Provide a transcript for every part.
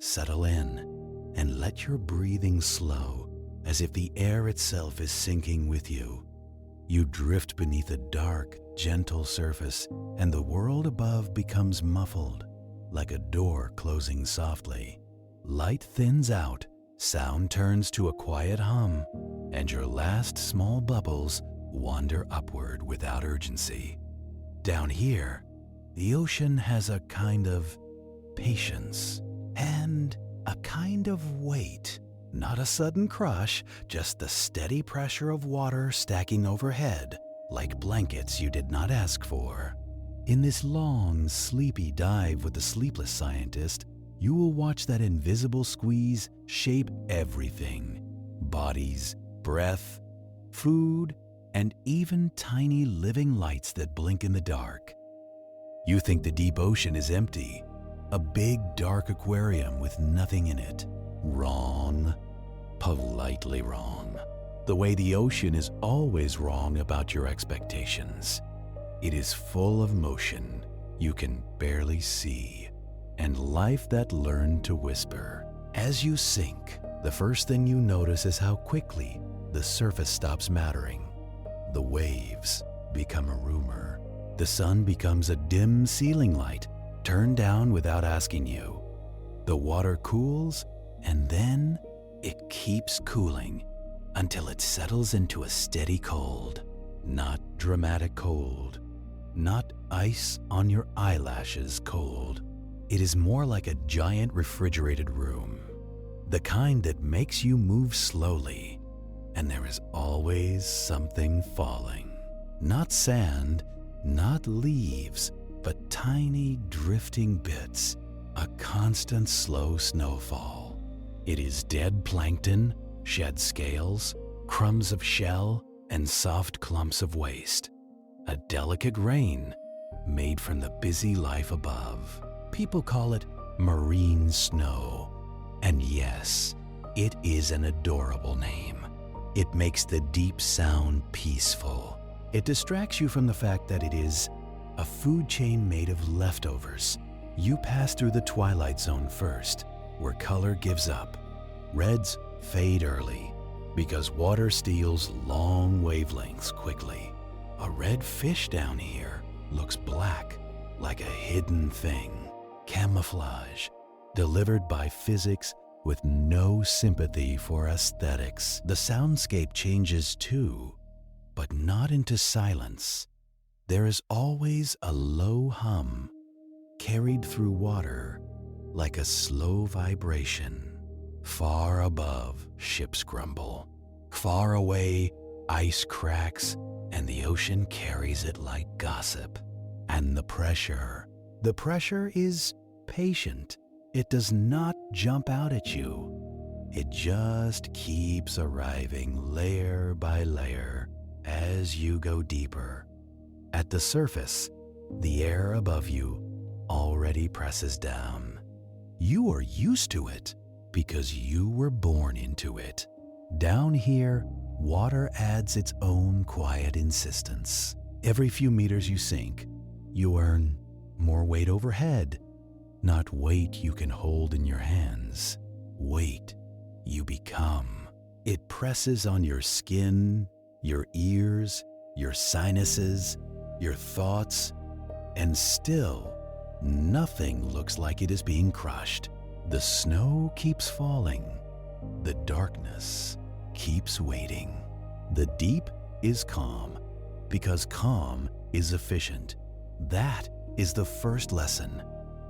settle in, and let your breathing slow, as if the air itself is sinking with you. You drift beneath a dark, gentle surface, and the world above becomes muffled, like a door closing softly. Light thins out, sound turns to a quiet hum, and your last small bubbles wander upward without urgency. Down here, the ocean has a kind of patience and a kind of weight. Not a sudden crush, just the steady pressure of water stacking overhead, like blankets you did not ask for. In this long, sleepy dive with the Sleepless Scientist, you will watch that invisible squeeze shape everything: bodies, breath, food, and even tiny living lights that blink in the dark. You think the deep ocean is empty, a big dark aquarium with nothing in it. Wrong. Politely wrong. The way the ocean is always wrong about your expectations. It is full of motion you can barely see, and life that learned to whisper. As you sink, the first thing you notice is how quickly the surface stops mattering. The waves become a rumor. The sun becomes a dim ceiling light, turned down without asking you. The water cools, and then it keeps cooling until it settles into a steady cold. Not dramatic cold, not ice on your eyelashes cold. It is more like a giant refrigerated room, the kind that makes you move slowly, and there is always something falling. Not sand, not leaves, but tiny drifting bits, a constant slow snowfall. It is dead plankton, shed scales, crumbs of shell, and soft clumps of waste. A delicate rain made from the busy life above. People call it marine snow. And yes, it is an adorable name. It makes the deep sound peaceful. It distracts you from the fact that it is a food chain made of leftovers. You pass through the twilight zone first, where color gives up. Reds fade early because water steals long wavelengths quickly. A red fish down here looks black, like a hidden thing. Camouflage, delivered by physics with no sympathy for aesthetics. The soundscape changes too, but not into silence. There is always a low hum, carried through water like a slow vibration. Far above, ships grumble. Far away, ice cracks, and the ocean carries it like gossip. And the pressure is patient. It does not jump out at you. It just keeps arriving layer by layer as you go deeper. At the surface, the air above you already presses down. You are used to it because you were born into it. Down here, water adds its own quiet insistence. Every few meters you sink, you earn more weight overhead. Not weight you can hold in your hands. Weight you become. It presses on your skin, your ears, your sinuses, your thoughts, and still, nothing looks like it is being crushed. The snow keeps falling. The darkness keeps waiting. The deep is calm, because calm is efficient. That is the first lesson.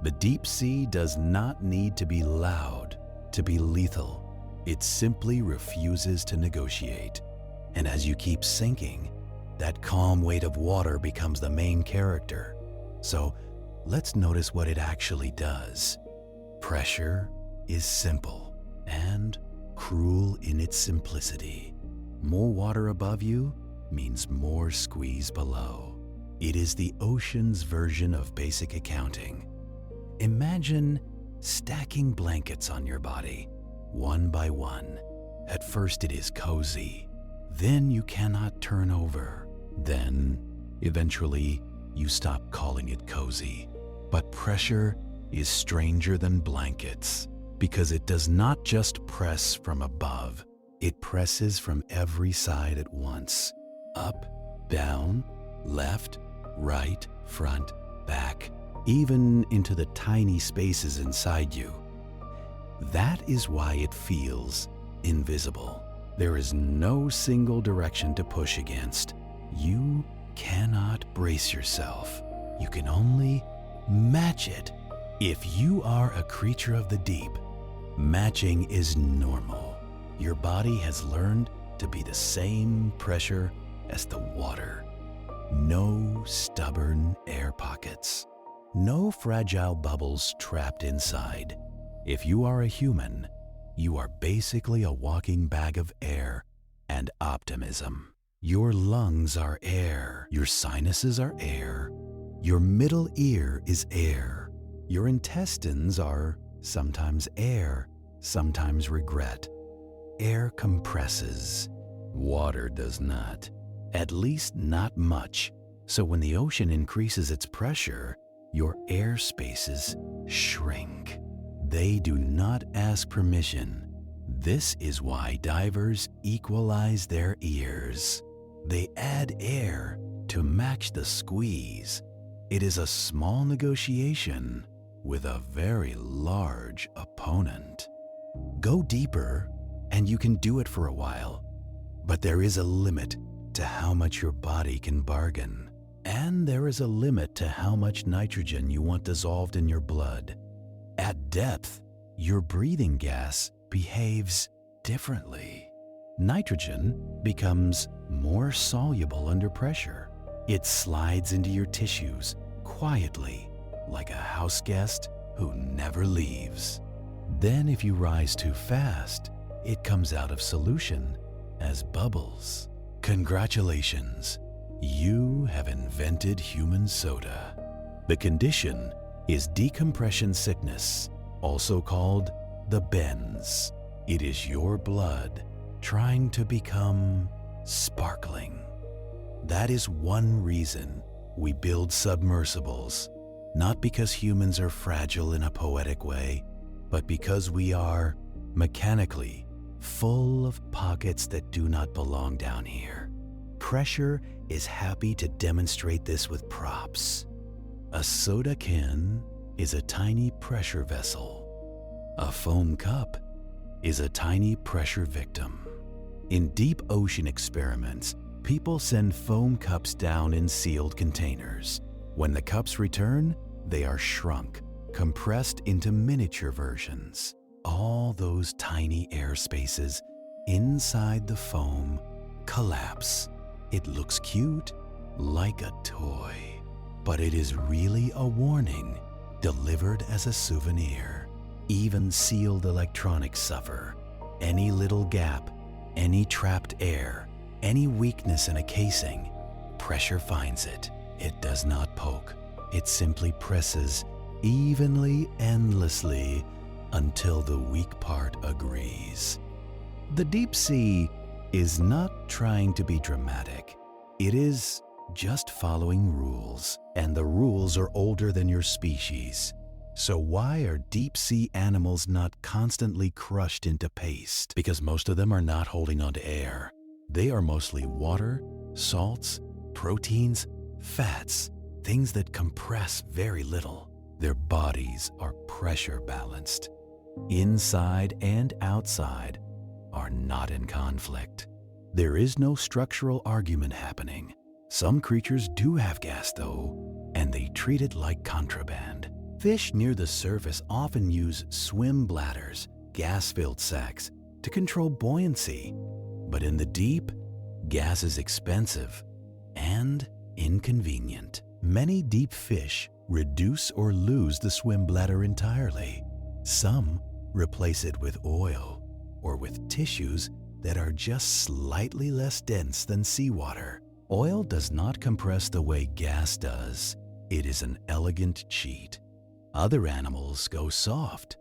The deep sea does not need to be loud to be lethal. It simply refuses to negotiate. And as you keep sinking, that calm weight of water becomes the main character. So let's notice what it actually does. Pressure is simple and cruel in its simplicity. More water above you means more squeeze below. It is the ocean's version of basic accounting. Imagine stacking blankets on your body, one by one. At first it is cozy. Then you cannot turn over. Then, eventually, you stop calling it cozy. But pressure is stranger than blankets. because it does not just press from above, it presses from every side at once. Up, down, left, right, front, back, even into the tiny spaces inside you. That is why it feels invisible. There is no single direction to push against. You cannot brace yourself. You can only match it. If you are a creature of the deep, matching is normal. Your body has learned to be the same pressure as the water. No stubborn air pockets. No fragile bubbles trapped inside. If you are a human, you are basically a walking bag of air and optimism. Your lungs are air. Your sinuses are air. Your middle ear is air. Your intestines are sometimes air, sometimes regret. Air compresses. Water does not. At least not much. So when the ocean increases its pressure, your air spaces shrink. They do not ask permission. This is why divers equalize their ears. They add air to match the squeeze. It is a small negotiation with a very large opponent. Go deeper, and you can do it for a while. But there is a limit to how much your body can bargain. And there is a limit to how much nitrogen you want dissolved in your blood. At depth, your breathing gas behaves differently. Nitrogen becomes more soluble under pressure. It slides into your tissues quietly, like a house guest who never leaves. Then if you rise too fast, it comes out of solution as bubbles. Congratulations, you have invented human soda. The condition is decompression sickness, also called the bends. It is your blood trying to become sparkling. That is one reason we build submersibles, not because humans are fragile in a poetic way, but because we are mechanically full of pockets that do not belong down here. Pressure is happy to demonstrate this with props. A soda can is a tiny pressure vessel. A foam cup is a tiny pressure victim. In deep ocean experiments, people send foam cups down in sealed containers. When the cups return, they are shrunk, compressed into miniature versions. All those tiny air spaces inside the foam collapse. It looks cute, like a toy, but it is really a warning delivered as a souvenir. Even sealed electronics suffer. Any little gap, any trapped air, any weakness in a casing, pressure finds it. It does not poke. It simply presses evenly, endlessly, until the weak part agrees. The deep sea is not trying to be dramatic. It is just following rules, and the rules are older than your species. So why are deep sea animals not constantly crushed into paste? Because most of them are not holding on to air. They are mostly water, salts, proteins, fats, things that compress very little. Their bodies are pressure balanced. Inside and outside are not in conflict. There is no structural argument happening. Some creatures do have gas though, and they treat it like contraband. Fish near the surface often use swim bladders, gas-filled sacs, to control buoyancy. But in the deep, gas is expensive and inconvenient. Many deep fish reduce or lose the swim bladder entirely. Some replace it with oil or with tissues that are just slightly less dense than seawater. Oil does not compress the way gas does. It is an elegant cheat. Other animals go soft.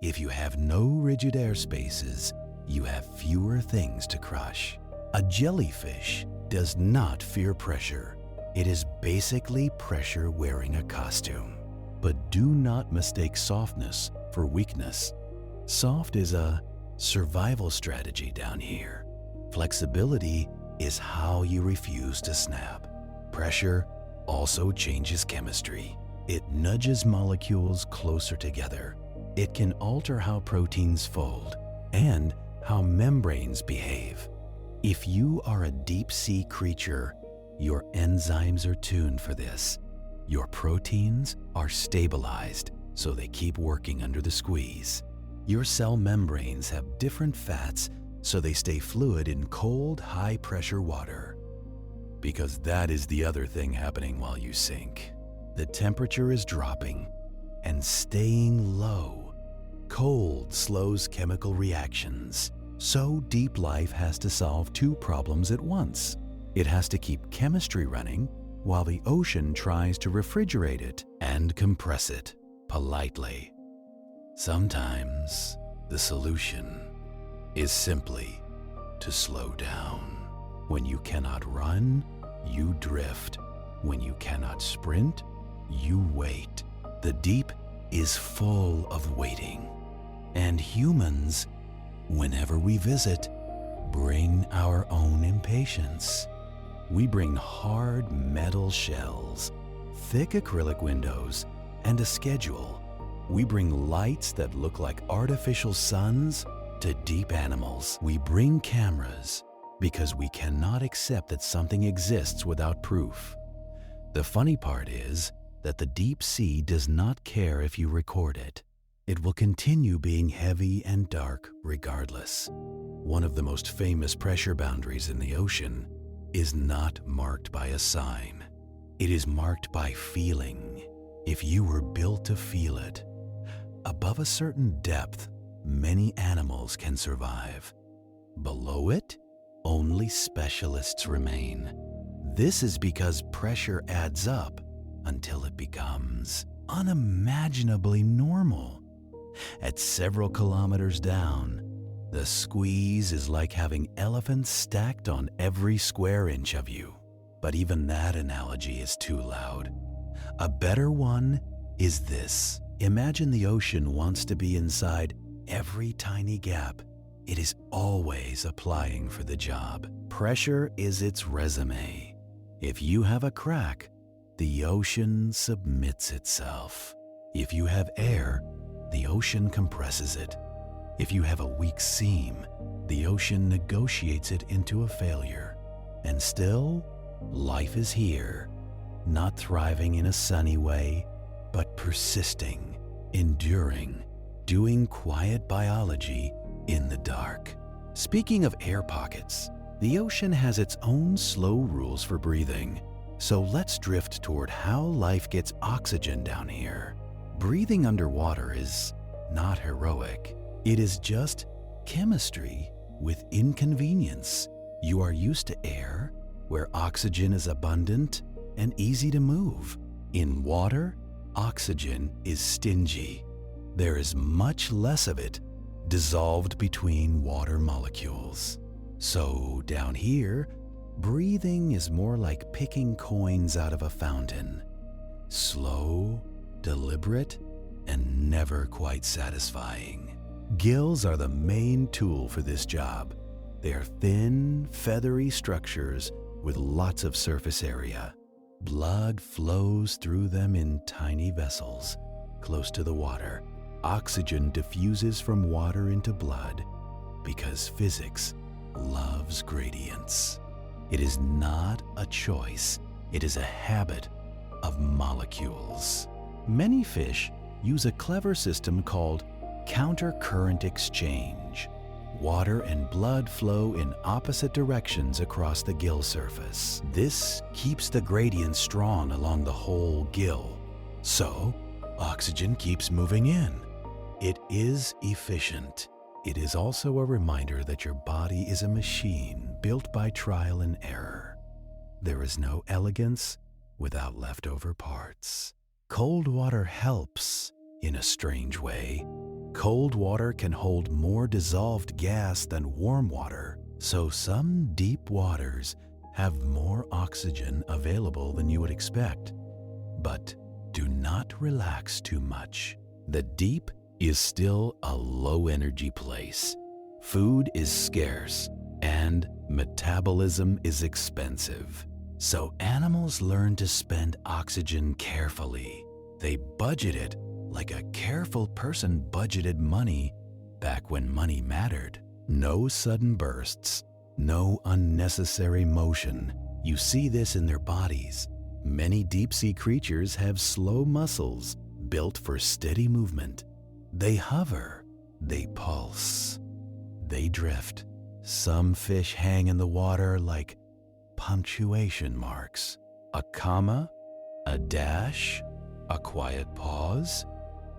If you have no rigid air spaces, you have fewer things to crush. A jellyfish does not fear pressure. It is basically pressure wearing a costume. But do not mistake softness for weakness. Soft is a survival strategy down here. Flexibility is how you refuse to snap. Pressure also changes chemistry. It nudges molecules closer together. It can alter how proteins fold and how membranes behave. If you are a deep-sea creature, your enzymes are tuned for this. Your proteins are stabilized, so they keep working under the squeeze. Your cell membranes have different fats, so they stay fluid in cold, high-pressure water. Because that is the other thing happening while you sink. The temperature is dropping and staying low. Cold slows chemical reactions. So deep life has to solve two problems at once. It has to keep chemistry running while the ocean tries to refrigerate it and compress it politely. Sometimes the solution is simply to slow down. When you cannot run, you drift. When you cannot sprint, you wait. The deep is full of waiting. And humans, whenever we visit, bring our own impatience. We bring hard metal shells, thick acrylic windows, and a schedule. We bring lights that look like artificial suns to deep animals. We bring cameras because we cannot accept that something exists without proof. The funny part is that the deep sea does not care if you record it. It will continue being heavy and dark regardless. One of the most famous pressure boundaries in the ocean is not marked by a sign. It is marked by feeling. If you were built to feel it, above a certain depth, many animals can survive. Below it, only specialists remain. This is because pressure adds up until it becomes unimaginably normal. At several kilometers down, the squeeze is like having elephants stacked on every square inch of you. But even that analogy is too loud. A better one is this. Imagine the ocean wants to be inside every tiny gap. It is always applying for the job. Pressure is its resume. If you have a crack, the ocean submits itself. If you have air, the ocean compresses it. If you have a weak seam, the ocean negotiates it into a failure. And still, life is here, not thriving in a sunny way, but persisting, enduring, doing quiet biology in the dark. Speaking of air pockets, the ocean has its own slow rules for breathing. So let's drift toward how life gets oxygen down here. Breathing underwater is not heroic. It is just chemistry with inconvenience. You are used to air, where oxygen is abundant and easy to move. In water, oxygen is stingy. There is much less of it dissolved between water molecules. So down here, breathing is more like picking coins out of a fountain. Slow, deliberate, and never quite satisfying. Gills are the main tool for this job. They are thin, feathery structures with lots of surface area. Blood flows through them in tiny vessels close to the water. Oxygen diffuses from water into blood because physics loves gradients. It is not a choice. It is a habit of molecules. Many fish use a clever system called counter-current exchange. Water and blood flow in opposite directions across the gill surface. This keeps the gradient strong along the whole gill. So, oxygen keeps moving in. It is efficient. It is also a reminder that your body is a machine built by trial and error. There is no elegance without leftover parts. Cold water helps in a strange way. Cold water can hold more dissolved gas than warm water, so some deep waters have more oxygen available than you would expect. But do not relax too much. The deep is still a low-energy place. Food is scarce and metabolism is expensive. So animals learn to spend oxygen carefully. They budget it like a careful person budgeted money back when money mattered. No sudden bursts, no unnecessary motion. You see this in their bodies. Many deep-sea creatures have slow muscles built for steady movement. They hover, they pulse, they drift. Some fish hang in the water like punctuation marks. A comma, a dash, a quiet pause.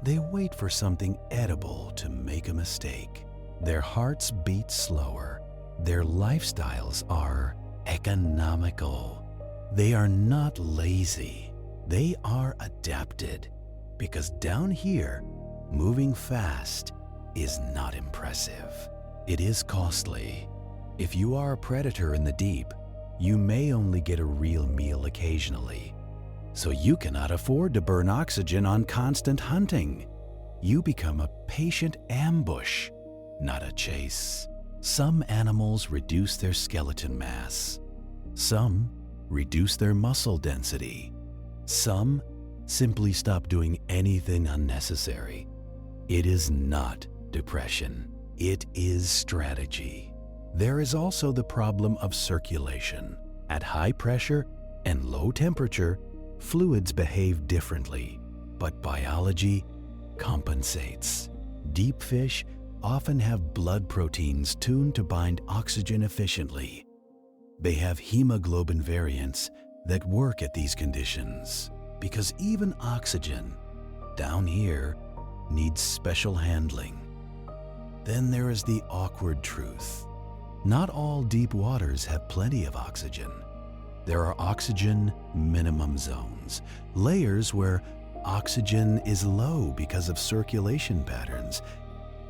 They wait for something edible to make a mistake. Their hearts beat slower. Their lifestyles are economical. They are not lazy. They are adapted. Because down here, moving fast is not impressive. It is costly. If you are a predator in the deep, you may only get a real meal occasionally. So you cannot afford to burn oxygen on constant hunting. You become a patient ambush, not a chase. Some animals reduce their skeleton mass. Some reduce their muscle density. Some simply stop doing anything unnecessary. It is not depression. It is strategy. There is also the problem of circulation. At high pressure and low temperature, fluids behave differently, but biology compensates. Deep fish often have blood proteins tuned to bind oxygen efficiently. They have hemoglobin variants that work at these conditions because even oxygen down here needs special handling. Then there is the awkward truth. Not all deep waters have plenty of oxygen. There are oxygen minimum zones, layers where oxygen is low because of circulation patterns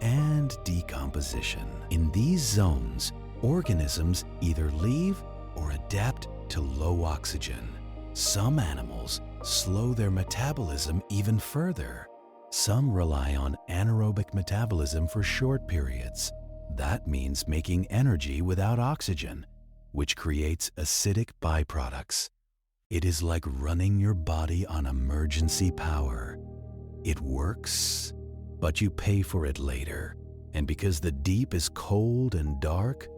and decomposition. In these zones, organisms either leave or adapt to low oxygen. Some animals slow their metabolism even further. Some rely on anaerobic metabolism for short periods. That means making energy without oxygen, which creates acidic byproducts. It is like running your body on emergency power. It works, but you pay for it later. And because the deep is cold and dark,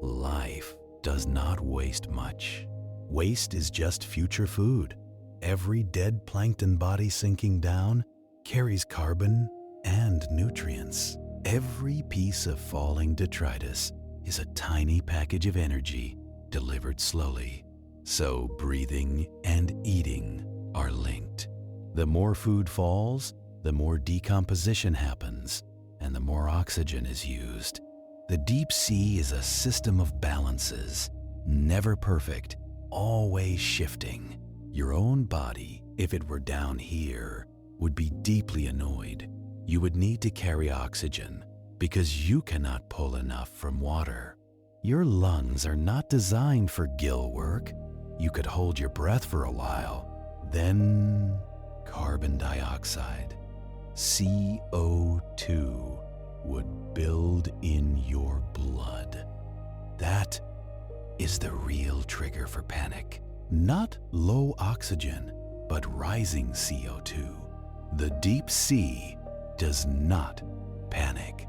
life does not waste much. Waste is just future food. Every dead plankton body sinking down carries carbon and nutrients. Every piece of falling detritus is a tiny package of energy delivered slowly. So breathing and eating are linked. The more food falls, the more decomposition happens, and the more oxygen is used. The deep sea is a system of balances, never perfect, always shifting. Your own body, if it were down here, would be deeply annoyed. You would need to carry oxygen because you cannot pull enough from water. Your lungs are not designed for gill work. You could hold your breath for a while, then carbon dioxide, CO2, would build in your blood. That is the real trigger for panic. Not low oxygen, but rising CO2. The deep sea does not panic.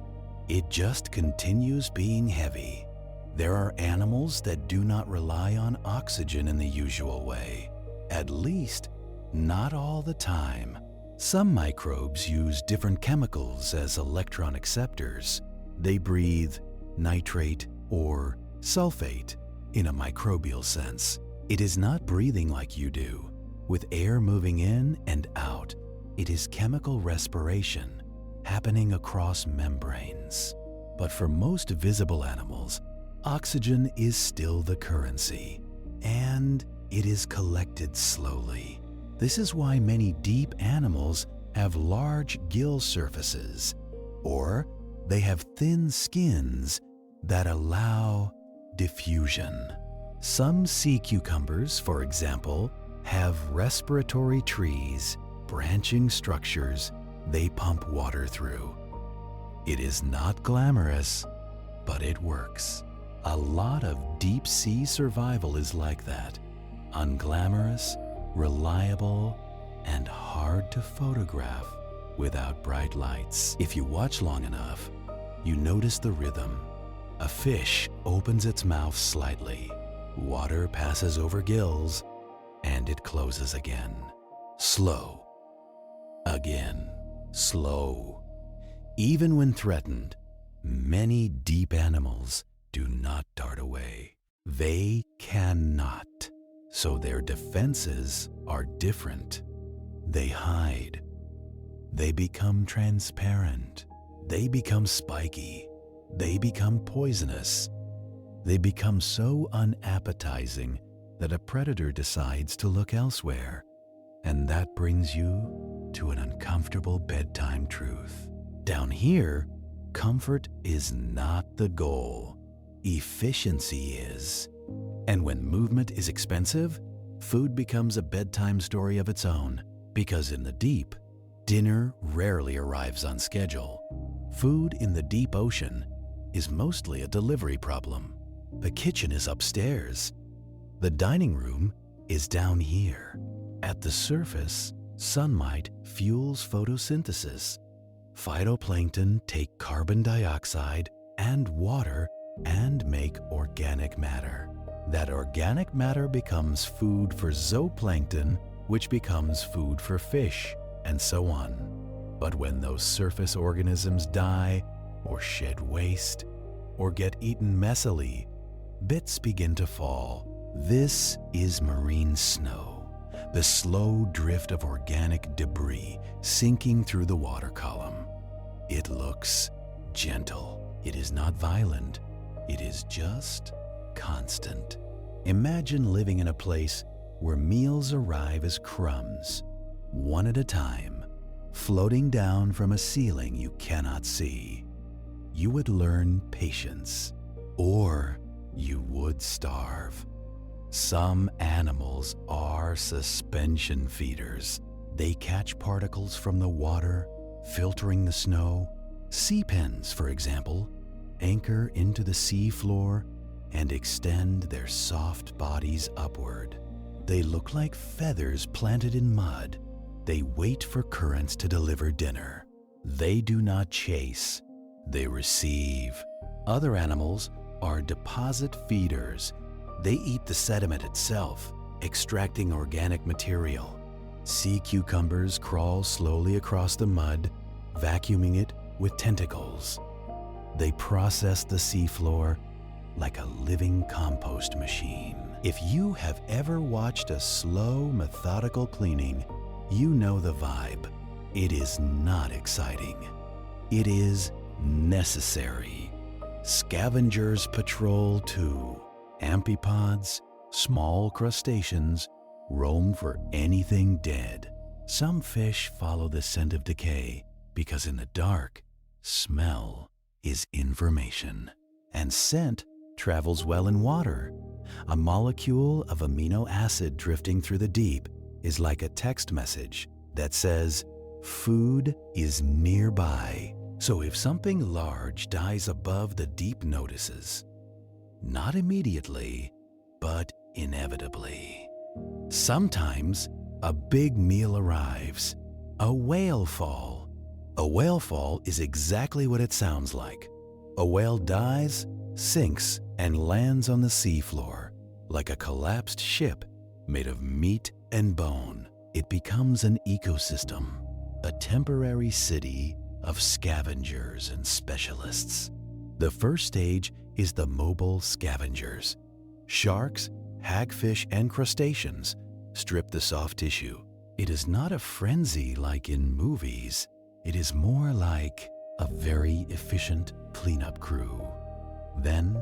It just continues being heavy. There are animals that do not rely on oxygen in the usual way. At least, not all the time. Some microbes use different chemicals as electron acceptors. They breathe nitrate or sulfate in a microbial sense. It is not breathing like you do, with air moving in and out. It is chemical respiration happening across membranes. But for most visible animals, oxygen is still the currency, and it is collected slowly. This is why many deep animals have large gill surfaces, or they have thin skins that allow diffusion. Some sea cucumbers, for example, have respiratory trees, branching structures, they pump water through. It is not glamorous, but it works. A lot of deep sea survival is like that. Unglamorous, reliable, and hard to photograph without bright lights. If you watch long enough, you notice the rhythm. A fish opens its mouth slightly, water passes over gills, and it closes again. Slow. Again. Slow. Even when threatened, many deep animals do not dart away. They cannot. So their defenses are different. They hide. They become transparent. They become spiky. They become poisonous. They become so unappetizing that a predator decides to look elsewhere. And that brings you to an uncomfortable bedtime truth. Down here, comfort is not the goal. Efficiency is. And when movement is expensive, food becomes a bedtime story of its own. Because in the deep, dinner rarely arrives on schedule. Food in the deep ocean is mostly a delivery problem. The kitchen is upstairs. The dining room is down here. At the surface, sunlight fuels photosynthesis. Phytoplankton take carbon dioxide and water and make organic matter. That organic matter becomes food for zooplankton, which becomes food for fish, and so on. But when those surface organisms die, or shed waste, or get eaten messily, bits begin to fall. This is marine snow, the slow drift of organic debris sinking through the water column. It looks gentle. It is not violent. It is just constant. Imagine living in a place where meals arrive as crumbs, one at a time, floating down from a ceiling you cannot see. You would learn patience, or you would starve. Some animals are suspension feeders. They catch particles from the water, filtering the snow. Sea pens, for example, anchor into the sea floor and extend their soft bodies upward. They look like feathers planted in mud. They wait for currents to deliver dinner. They do not chase, they receive. Other animals are deposit feeders. They eat the sediment itself, extracting organic material. Sea cucumbers crawl slowly across the mud, vacuuming it with tentacles. They process the seafloor like a living compost machine. If you have ever watched a slow, methodical cleaning, you know the vibe. It is not exciting. It is necessary. Scavengers patrol too. Amphipods, small crustaceans, roam for anything dead. Some fish follow the scent of decay because in the dark, smell is information. And scent travels well in water. A molecule of amino acid drifting through the deep is like a text message that says, food is nearby. So if something large dies above the deep notices, not immediately, but inevitably. Sometimes a big meal arrives, a whale fall. A whale fall is exactly what it sounds like. A whale dies, sinks, and lands on the seafloor like a collapsed ship made of meat and bone. It becomes an ecosystem, a temporary city of scavengers and specialists. The first stage is the mobile scavengers. Sharks, hagfish, and crustaceans strip the soft tissue. It is not a frenzy like in movies. It is more like a very efficient cleanup crew. Then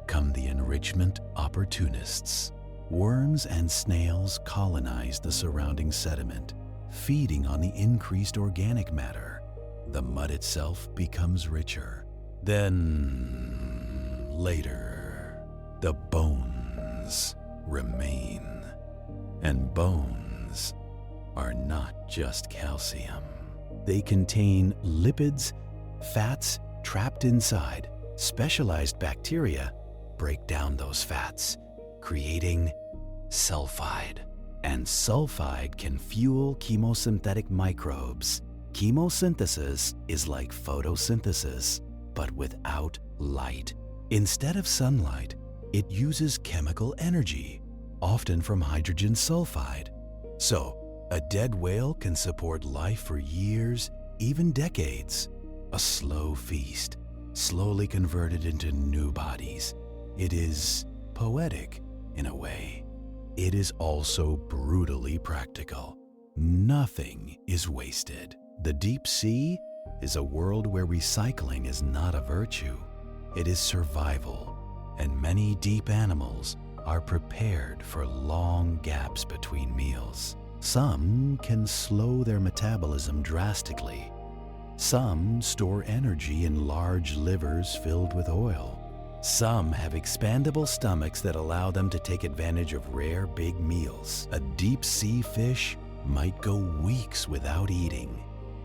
come the enrichment opportunists. Worms and snails colonize the surrounding sediment, feeding on the increased organic matter. The mud itself becomes richer. Then, later, the bones remain. And bones are not just calcium. They contain lipids, fats trapped inside. Specialized bacteria break down those fats, creating sulfide. And sulfide can fuel chemosynthetic microbes. Chemosynthesis is like photosynthesis, but without light. Instead of sunlight, it uses chemical energy, often from hydrogen sulfide. So, a dead whale can support life for years, even decades. A slow feast, slowly converted into new bodies. It is poetic in a way. It is also brutally practical. Nothing is wasted. The deep sea is a world where recycling is not a virtue. It is survival, and many deep animals are prepared for long gaps between meals. Some can slow their metabolism drastically. Some store energy in large livers filled with oil. Some have expandable stomachs that allow them to take advantage of rare big meals. A deep sea fish might go weeks without eating,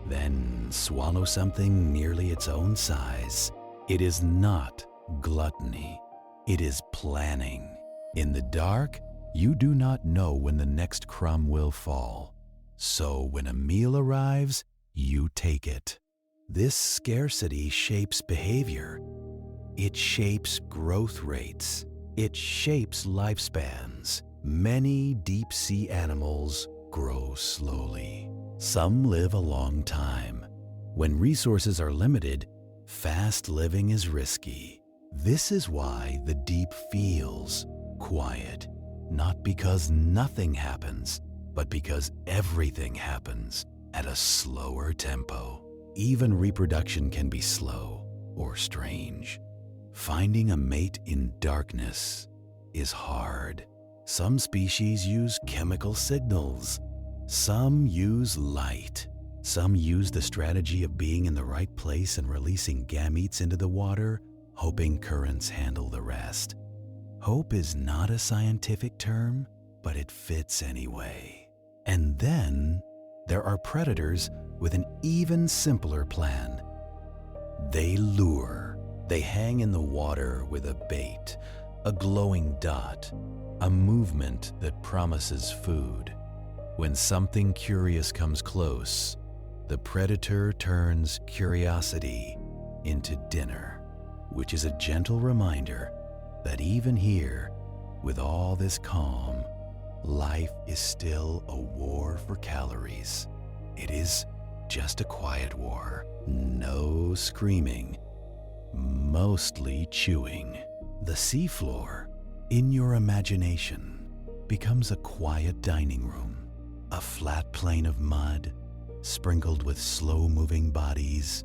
then swallow something nearly its own size. It is not gluttony. It is planning. In the dark, you do not know when the next crumb will fall. So when a meal arrives, you take it. This scarcity shapes behavior. It shapes growth rates. It shapes lifespans. Many deep-sea animals grow slowly. Some live a long time. When resources are limited, fast living is risky. This is why the deep feels quiet, not because nothing happens, but because everything happens at a slower tempo. Even reproduction can be slow or strange. Finding a mate in darkness is hard. Some species use chemical signals. Some use light. Some use the strategy of being in the right place and releasing gametes into the water, hoping currents handle the rest. Hope is not a scientific term, but it fits anyway. And then there are predators with an even simpler plan. They lure. They hang in the water with a bait, a glowing dot, a movement that promises food. When something curious comes close, the predator turns curiosity into dinner, which is a gentle reminder that even here, with all this calm, life is still a war for calories. It is just a quiet war. No screaming, mostly chewing. The seafloor, in your imagination, becomes a quiet dining room, a flat plain of mud sprinkled with slow-moving bodies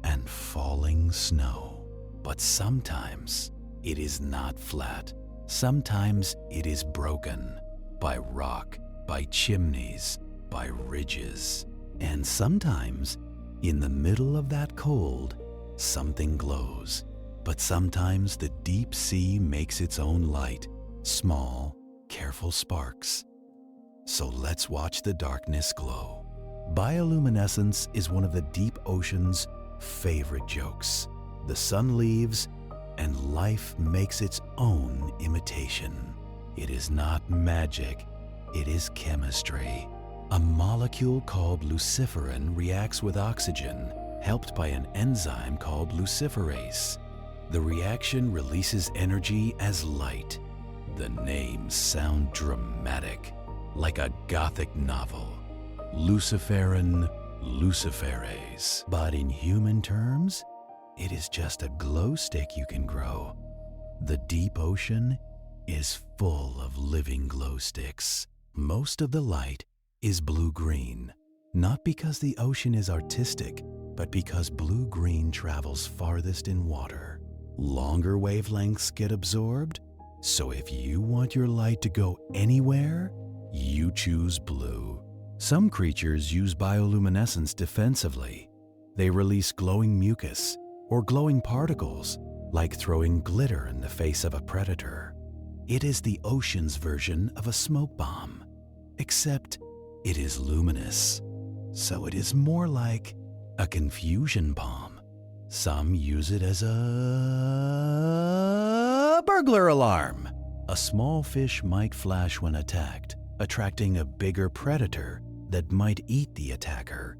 and falling snow. But sometimes it is not flat. Sometimes it is broken by rock, by chimneys, by ridges. And sometimes, in the middle of that cold, something glows. But sometimes the deep sea makes its own light, small, careful sparks. So let's watch the darkness glow. Bioluminescence is one of the deep ocean's favorite jokes. The sun leaves, and life makes its own imitation. It is not magic, it is chemistry. A molecule called luciferin reacts with oxygen, helped by an enzyme called luciferase. The reaction releases energy as light. The names sound dramatic, like a Gothic novel. Luciferin, luciferase. But in human terms, it is just a glow stick you can grow. The deep ocean is full of living glow sticks. Most of the light is blue-green, not because the ocean is artistic, but because blue-green travels farthest in water. Longer wavelengths get absorbed, so if you want your light to go anywhere, you choose blue. Some creatures use bioluminescence defensively. They release glowing mucus or glowing particles, like throwing glitter in the face of a predator. It is the ocean's version of a smoke bomb, except it is luminous, so it is more like a confusion bomb. Some use it as a burglar alarm. A small fish might flash when attacked, attracting a bigger predator that might eat the attacker.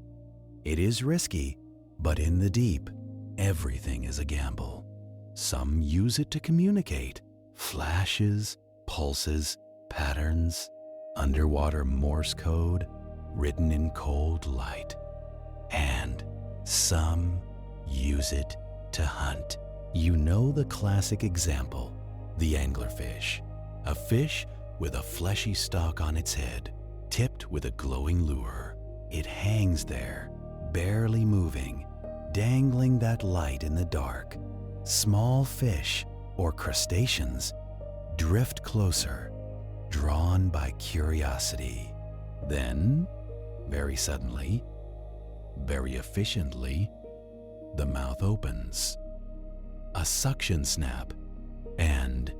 It is risky, but in the deep, everything is a gamble. Some use it to communicate. Flashes, pulses, patterns, underwater Morse code written in cold light. And some use it to hunt. You know the classic example, the anglerfish. A fish with a fleshy stalk on its head, tipped with a glowing lure. It hangs there, barely moving, dangling that light in the dark. Small fish or crustaceans drift closer, drawn by curiosity. Then, very suddenly, very efficiently, the mouth opens. A suction snap, and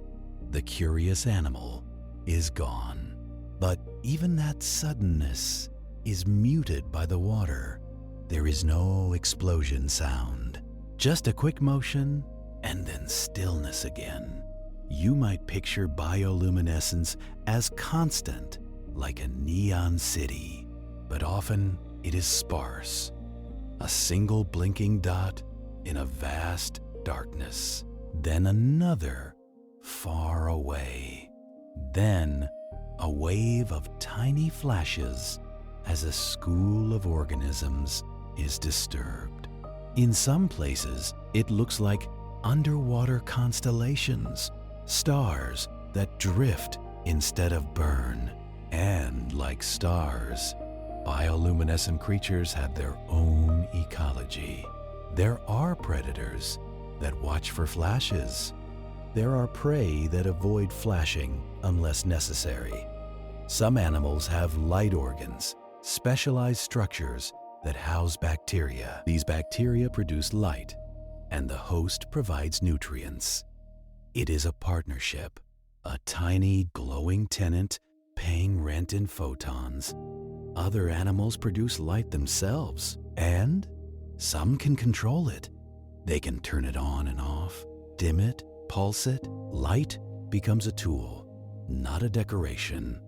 the curious animal is gone. But even that suddenness is muted by the water. There is no explosion sound, just a quick motion and then stillness again. You might picture bioluminescence as constant, like a neon city, but often it is sparse, a single blinking dot in a vast darkness, then another far away, then a wave of tiny flashes as a school of organisms is disturbed. In some places, it looks like underwater constellations, stars that drift instead of burn. And like stars, bioluminescent creatures have their own ecology. There are predators that watch for flashes. There are prey that avoid flashing unless necessary. Some animals have light organs, specialized structures that house bacteria. These bacteria produce light, and the host provides nutrients. It is a partnership, a tiny glowing tenant paying rent in photons. Other animals produce light themselves, and some can control it. They can turn it on and off, dim it, pulse it. Light becomes a tool, not a decoration.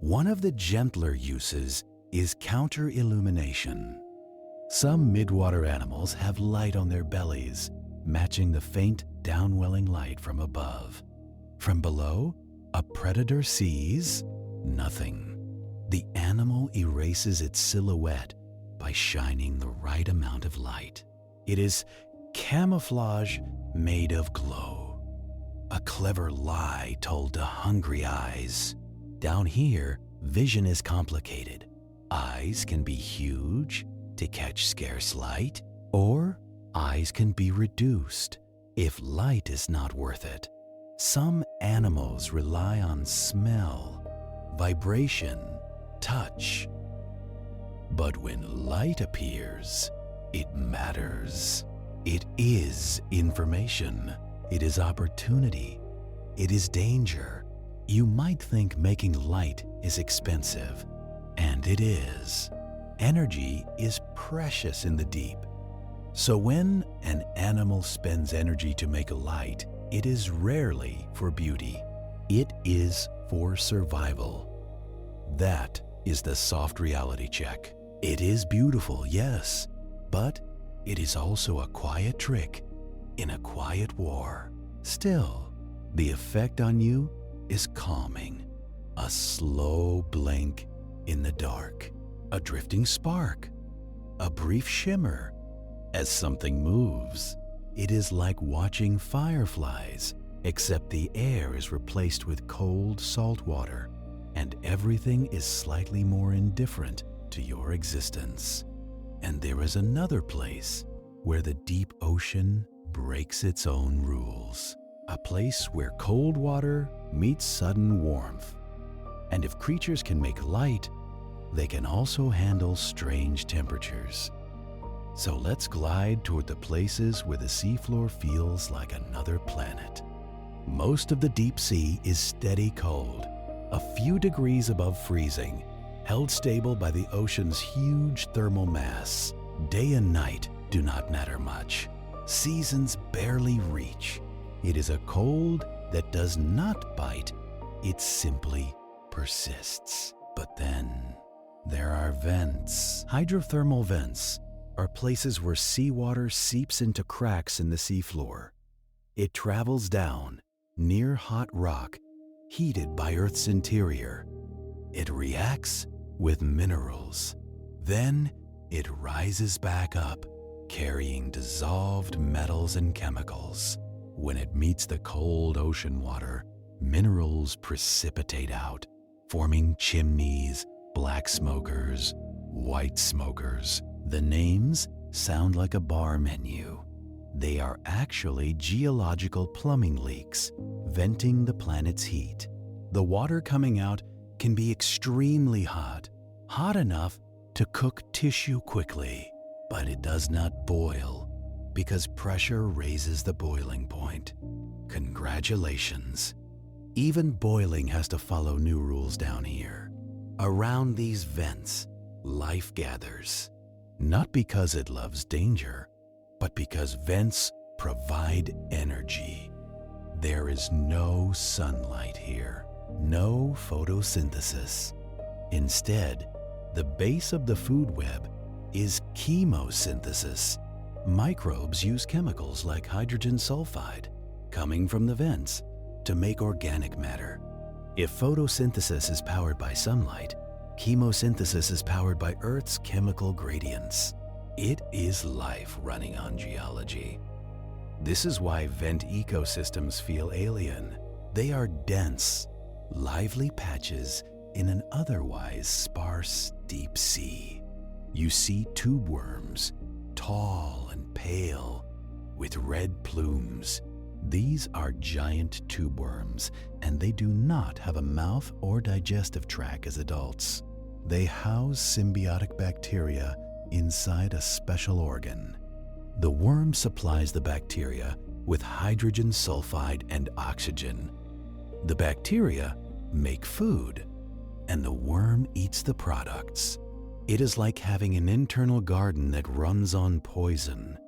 One of the gentler uses is counter-illumination. Some midwater animals have light on their bellies, matching the faint downwelling light from above. From below, a predator sees nothing. The animal erases its silhouette by shining the right amount of light. It is camouflage made of glow. A clever lie told to hungry eyes. Down here, vision is complicated. Eyes can be huge to catch scarce light, or eyes can be reduced if light is not worth it. Some animals rely on smell, vibration, touch. But when light appears, it matters. It is information. It is opportunity. It is danger. You might think making light is expensive, and it is. Energy is precious in the deep. So when an animal spends energy to make a light, it is rarely for beauty. It is for survival. That is the soft reality check. It is beautiful, yes, but it is also a quiet trick in a quiet war. Still, the effect on you is calming. A slow blink in the dark, a drifting spark, a brief shimmer as something moves. It is like watching fireflies, except the air is replaced with cold salt water, and everything is slightly more indifferent to your existence. And there is another place where the deep ocean breaks its own rules. A place where cold water meets sudden warmth. And if creatures can make light, they can also handle strange temperatures. So let's glide toward the places where the seafloor feels like another planet. Most of the deep sea is steady cold, a few degrees above freezing, held stable by the ocean's huge thermal mass. Day and night do not matter much. Seasons barely reach. It is a cold that does not bite. It simply persists. But then there are vents. Hydrothermal vents are places where seawater seeps into cracks in the seafloor. It travels down near hot rock, heated by Earth's interior. It reacts with minerals. Then it rises back up, carrying dissolved metals and chemicals. When it meets the cold ocean water, minerals precipitate out, forming chimneys, black smokers, white smokers. The names sound like a bar menu. They are actually geological plumbing leaks, venting the planet's heat. The water coming out can be extremely hot, hot enough to cook tissue quickly, but it does not boil because pressure raises the boiling point. Congratulations. Even boiling has to follow new rules down here. Around these vents, life gathers, not because it loves danger, but because vents provide energy. There is no sunlight here, no photosynthesis. Instead, the base of the food web is chemosynthesis. Microbes use chemicals like hydrogen sulfide coming from the vents to make organic matter. If photosynthesis is powered by sunlight, chemosynthesis is powered by Earth's chemical gradients. It is life running on geology. This is why vent ecosystems feel alien. They are dense, lively patches in an otherwise sparse deep sea. You see tube worms, tall and pale, with red plumes. These are giant tube worms, and they do not have a mouth or digestive tract as adults. They house symbiotic bacteria inside a special organ. The worm supplies the bacteria with hydrogen sulfide and oxygen. The bacteria make food, and the worm eats the products. It is like having an internal garden that runs on poison.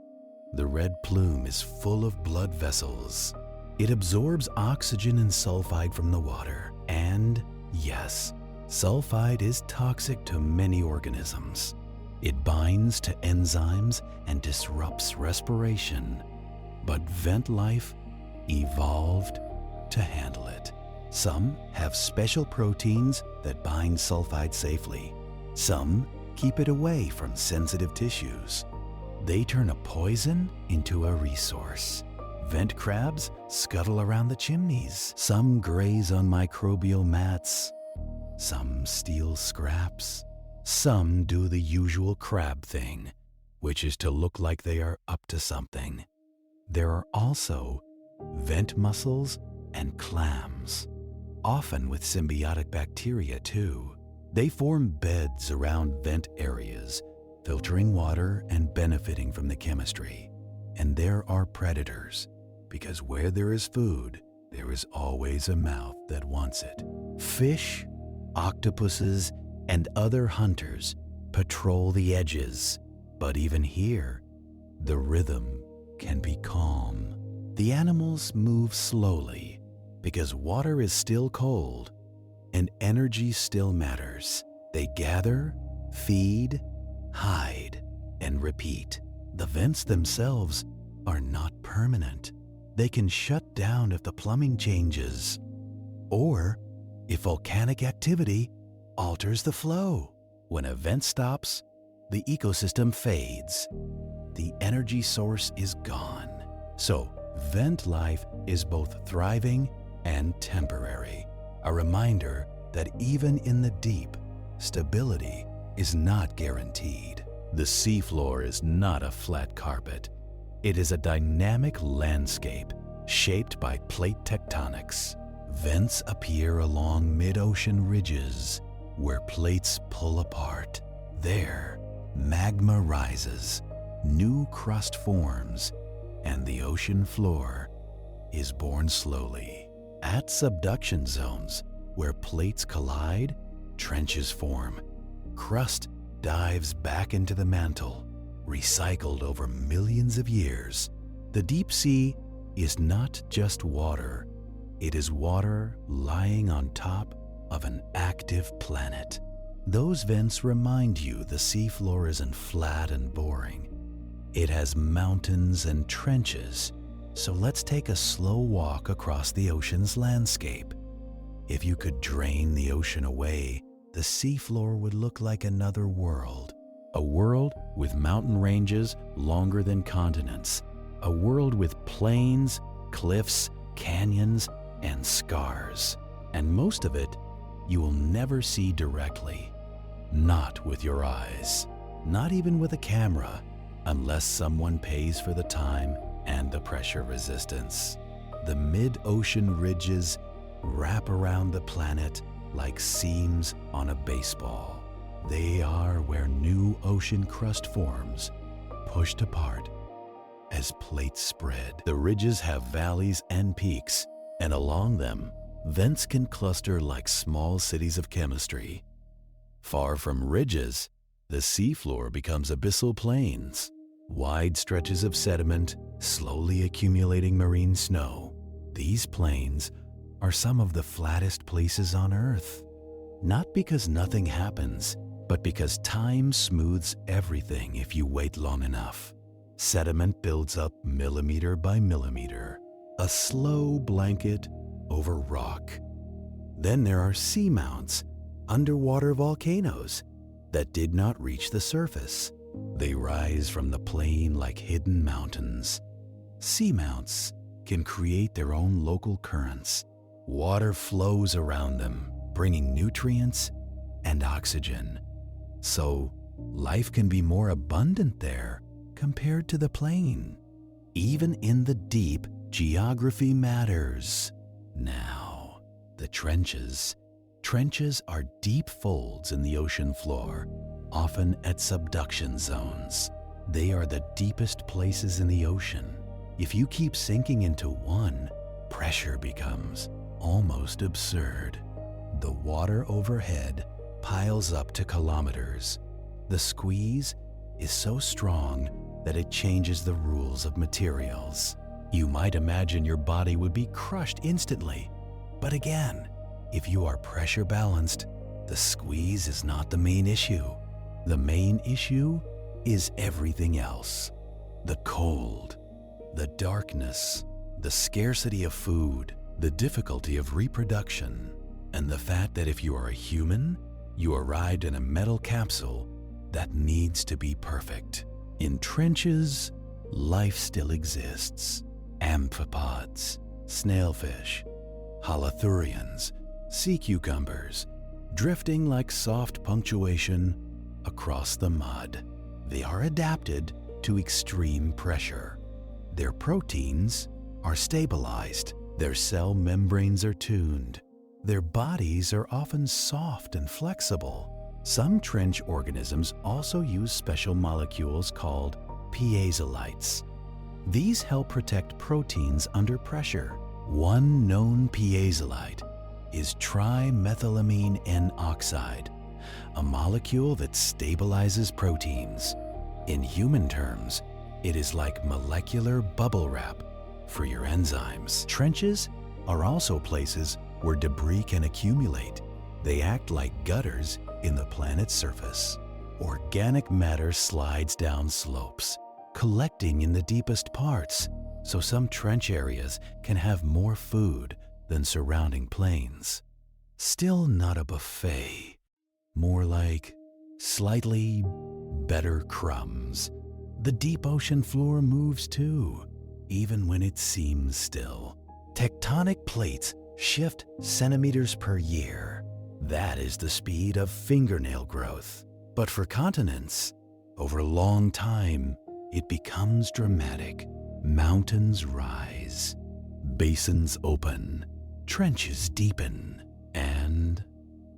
The red plume is full of blood vessels. It absorbs oxygen and sulfide from the water. And yes, sulfide is toxic to many organisms. It binds to enzymes and disrupts respiration. But vent life evolved to handle it. Some have special proteins that bind sulfide safely. Some keep it away from sensitive tissues. They turn a poison into a resource. Vent crabs scuttle around the chimneys. Some graze on microbial mats. Some steal scraps. Some do the usual crab thing, which is to look like they are up to something. There are also vent mussels and clams, often with symbiotic bacteria too. They form beds around vent areas, filtering water and benefiting from the chemistry. And there are predators, because where there is food, there is always a mouth that wants it. Fish, octopuses, and other hunters patrol the edges. But even here, the rhythm can be calm. The animals move slowly because water is still cold and energy still matters. They gather, feed, hide, and repeat. The vents themselves are not permanent. They can shut down if the plumbing changes, or if volcanic activity alters the flow. When a vent stops, the ecosystem fades. The energy source is gone. So, vent life is both thriving and temporary. A reminder that even in the deep, stability is not guaranteed. The seafloor is not a flat carpet. It is a dynamic landscape shaped by plate tectonics. Vents appear along mid-ocean ridges where plates pull apart. There, magma rises, new crust forms, and the ocean floor is born slowly. At subduction zones, where plates collide, trenches form. Crust dives back into the mantle, recycled over millions of years. The deep sea is not just water. It is water lying on top of an active planet. Those vents remind you the seafloor isn't flat and boring. It has mountains and trenches. So let's take a slow walk across the ocean's landscape. If you could drain the ocean away, the seafloor would look like another world. A world with mountain ranges longer than continents. A world with plains, cliffs, canyons, and scars. And most of it, you will never see directly. Not with your eyes. Not even with a camera, unless someone pays for the time and the pressure resistance. The mid-ocean ridges wrap around the planet like seams on a baseball. They are where new ocean crust forms, pushed apart as plates spread. The ridges have valleys and peaks, and along them, vents can cluster like small cities of chemistry. Far from ridges, the seafloor becomes abyssal plains, wide stretches of sediment slowly accumulating marine snow. These plains are some of the flattest places on Earth, not because nothing happens, but because time smooths everything if you wait long enough. Sediment builds up millimeter by millimeter, a slow blanket over rock. Then there are seamounts, underwater volcanoes that did not reach the surface. They rise from the plain like hidden mountains. Seamounts can create their own local currents. Water flows around them, bringing nutrients and oxygen. So life can be more abundant there compared to the plain. Even in the deep, geography matters. Now, the trenches. Trenches are deep folds in the ocean floor, often at subduction zones. They are the deepest places in the ocean. If you keep sinking into one, pressure becomes almost absurd. The water overhead piles up to kilometers. The squeeze is so strong that it changes the rules of materials. You might imagine your body would be crushed instantly. But again, if you are pressure balanced, the squeeze is not the main issue. The main issue is everything else. The cold, the darkness, the scarcity of food, the difficulty of reproduction, and the fact that if you are a human, you arrived in a metal capsule that needs to be perfect. In trenches, life still exists. Amphipods, snailfish, holothurians, sea cucumbers, drifting like soft punctuation across the mud. They are adapted to extreme pressure. Their proteins are stabilized. Their cell membranes are tuned. Their bodies are often soft and flexible. Some trench organisms also use special molecules called piezolites. These help protect proteins under pressure. One known piezolite is trimethylamine N oxide, a molecule that stabilizes proteins. In human terms, it is like molecular bubble wrap for your enzymes. Trenches are also places where debris can accumulate. They act like gutters in the planet's surface. Organic matter slides down slopes, collecting in the deepest parts, so some trench areas can have more food than surrounding plains. Still not a buffet, more like slightly better crumbs. The deep ocean floor moves too, even when it seems still. Tectonic plates shift centimeters per year. That is the speed of fingernail growth. But for continents, over a long time, it becomes dramatic. Mountains rise, basins open, trenches deepen, and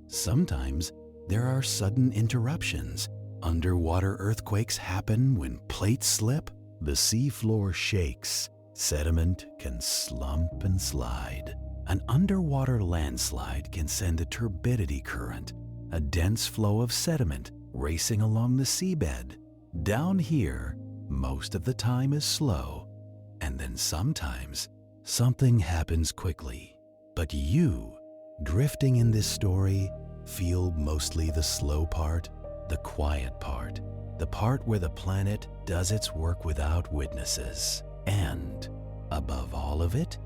sometimes there are sudden interruptions. Underwater earthquakes happen when plates slip, the seafloor shakes, sediment can slump and slide. An underwater landslide can send a turbidity current, a dense flow of sediment racing along the seabed. Down here, most of the time is slow, and then sometimes something happens quickly. But you, drifting in this story, feel mostly the slow part, the quiet part, the part where the planet does its work without witnesses. And, above all of it,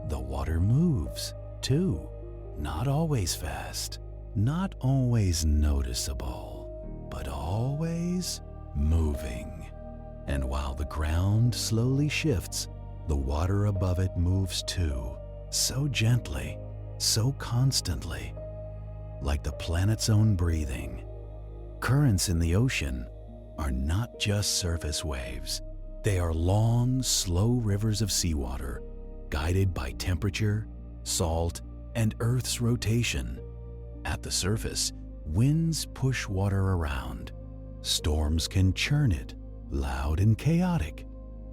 the water moves, too. Not always fast, not always noticeable, but always moving. And while the ground slowly shifts, the water above it moves too, so gently, so constantly, like the planet's own breathing. Currents in the ocean are not just surface waves. They are long, slow rivers of seawater, guided by temperature, salt, and Earth's rotation. At the surface, winds push water around. Storms can churn it, loud and chaotic.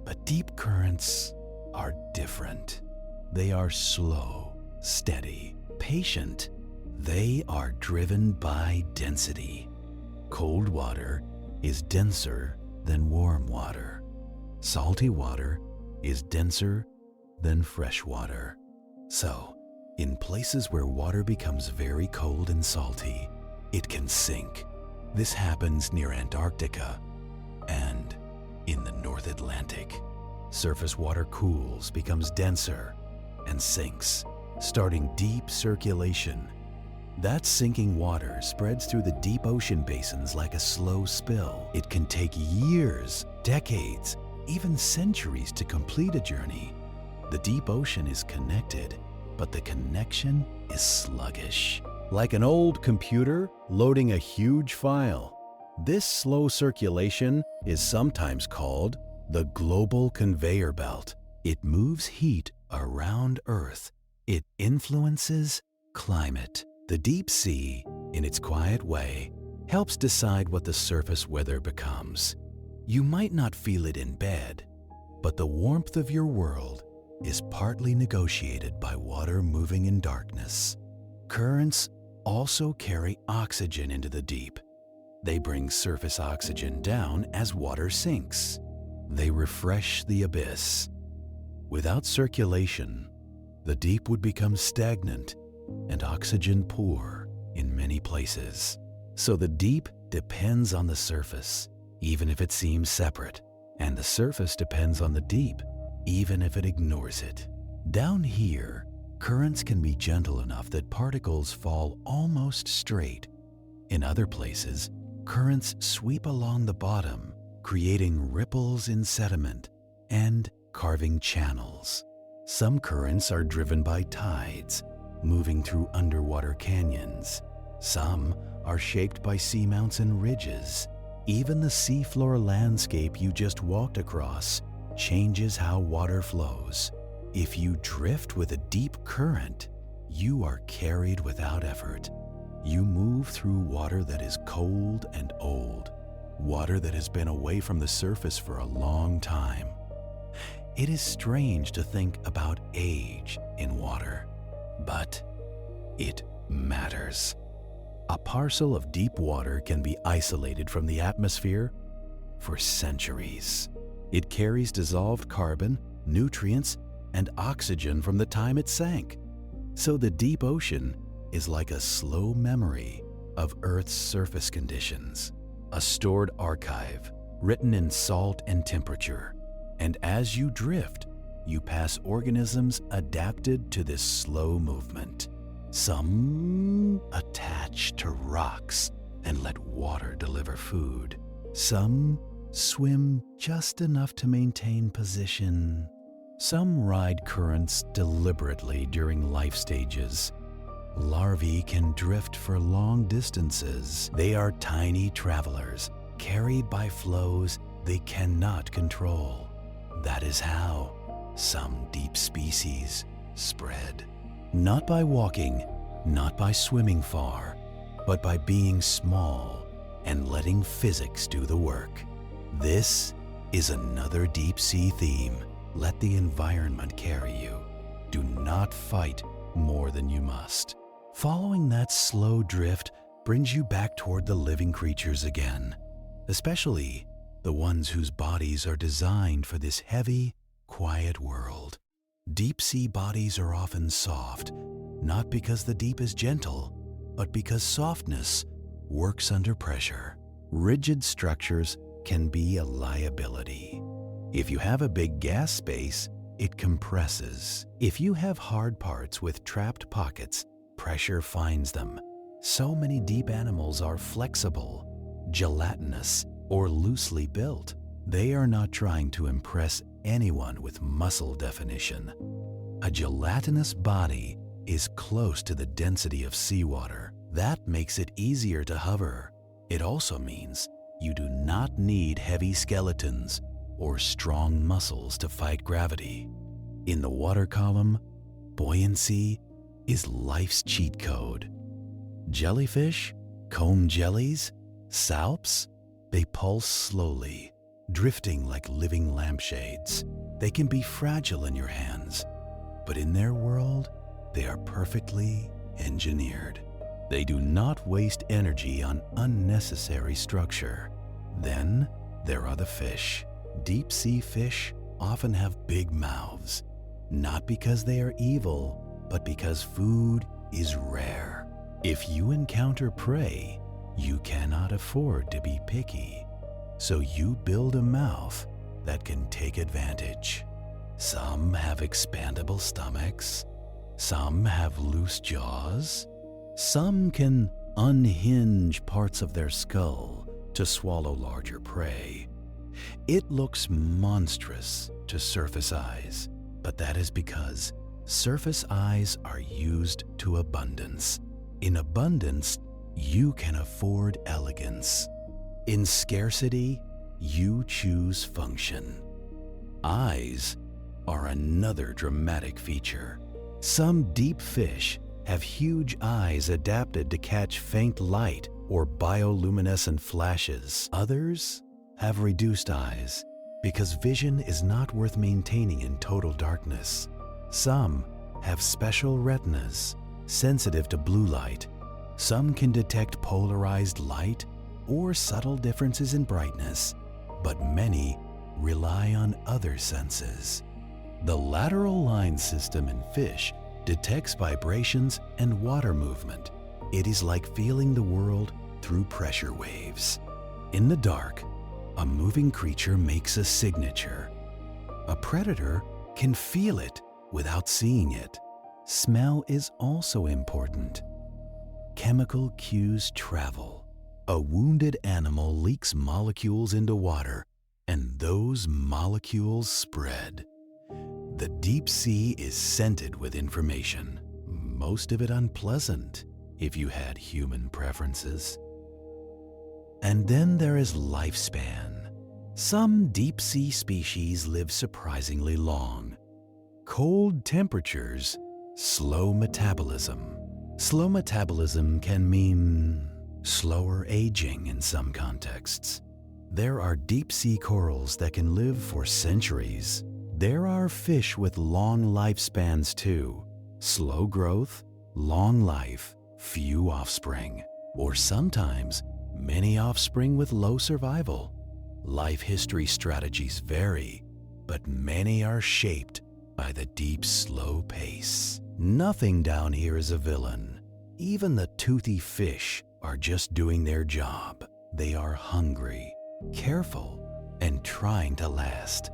But deep currents are different. They are slow, steady, patient. They are driven by density. Cold water is denser than warm water. Salty water is denser than fresh water. So, in places where water becomes very cold and salty, it can sink. This happens near Antarctica and in the North Atlantic. Surface water cools, becomes denser, and sinks, starting deep circulation. That sinking water spreads through the deep ocean basins like a slow spill. It can take years, decades, even centuries to complete a journey. The deep ocean is connected, but the connection is sluggish. Like an old computer loading a huge file. This slow circulation is sometimes called the global conveyor belt. It moves heat around Earth. It influences climate. The deep sea, in its quiet way, helps decide what the surface weather becomes. You might not feel it in bed, but the warmth of your world is partly negotiated by water moving in darkness. Currents also carry oxygen into the deep. They bring surface oxygen down as water sinks. They refresh the abyss. Without circulation, the deep would become stagnant and oxygen poor in many places. So the deep depends on the surface, even if it seems separate, and the surface depends on the deep, even if it ignores it. Down here, currents can be gentle enough that particles fall almost straight. In other places, currents sweep along the bottom, creating ripples in sediment and carving channels. Some currents are driven by tides, moving through underwater canyons. Some are shaped by seamounts and ridges. Even the seafloor landscape you just walked across changes how water flows. If you drift with a deep current, you are carried without effort. You move through water that is cold and old, water that has been away from the surface for a long time. It is strange to think about age in water, but it matters. A parcel of deep water can be isolated from the atmosphere for centuries. It carries dissolved carbon, nutrients, and oxygen from the time it sank. So the deep ocean is like a slow memory of Earth's surface conditions, a stored archive written in salt and temperature. And as you drift, you pass organisms adapted to this slow movement. Some attach to rocks and let water deliver food. Some swim just enough to maintain position. Some ride currents deliberately during life stages. Larvae can drift for long distances. They are tiny travelers, carried by flows they cannot control. That is how some deep species spread. Not by walking, not by swimming far, but by being small and letting physics do the work. This is another deep sea theme. Let the environment carry you. Do not fight more than you must. Following that slow drift brings you back toward the living creatures again, especially the ones whose bodies are designed for this heavy, quiet world. Deep-sea bodies are often soft, not because the deep is gentle, but because softness works under pressure. Rigid structures can be a liability. If you have a big gas space, it compresses. If you have hard parts with trapped pockets, pressure finds them. So many deep animals are flexible, gelatinous, or loosely built. They are not trying to impress anyone with muscle definition. A gelatinous body is close to the density of seawater. That makes it easier to hover. It also means you do not need heavy skeletons or strong muscles to fight gravity. In the water column, buoyancy is life's cheat code. Jellyfish, comb jellies, salps, they pulse slowly, drifting like living lampshades. They can be fragile in your hands, but in their world, they are perfectly engineered. They do not waste energy on unnecessary structure. Then there are the fish. Deep-sea fish often have big mouths, not because they are evil, but because food is rare. If you encounter prey, you cannot afford to be picky, so you build a mouth that can take advantage. Some have expandable stomachs, some have loose jaws, some can unhinge parts of their skull to swallow larger prey. It looks monstrous to surface eyes, but that is because surface eyes are used to abundance. In abundance, you can afford elegance. In scarcity, you choose function. Eyes are another dramatic feature. Some deep fish have huge eyes adapted to catch faint light or bioluminescent flashes. Others have reduced eyes because vision is not worth maintaining in total darkness. Some have special retinas, sensitive to blue light. Some can detect polarized light or subtle differences in brightness, but many rely on other senses. The lateral line system in fish detects vibrations and water movement. It is like feeling the world through pressure waves. In the dark, a moving creature makes a signature. A predator can feel it without seeing it. Smell is also important. Chemical cues travel. A wounded animal leaks molecules into water, and those molecules spread. The deep sea is scented with information, most of it unpleasant if you had human preferences. And then there is lifespan. Some deep sea species live surprisingly long. Cold temperatures, slow metabolism. Slow metabolism can mean slower aging in some contexts. There are deep sea corals that can live for centuries. There are fish with long lifespans too. Slow growth, long life, few offspring, or sometimes many offspring with low survival. Life history strategies vary, but many are shaped by the deep, slow pace. Nothing down here is a villain. Even the toothy fish are just doing their job. They are hungry, careful, and trying to last.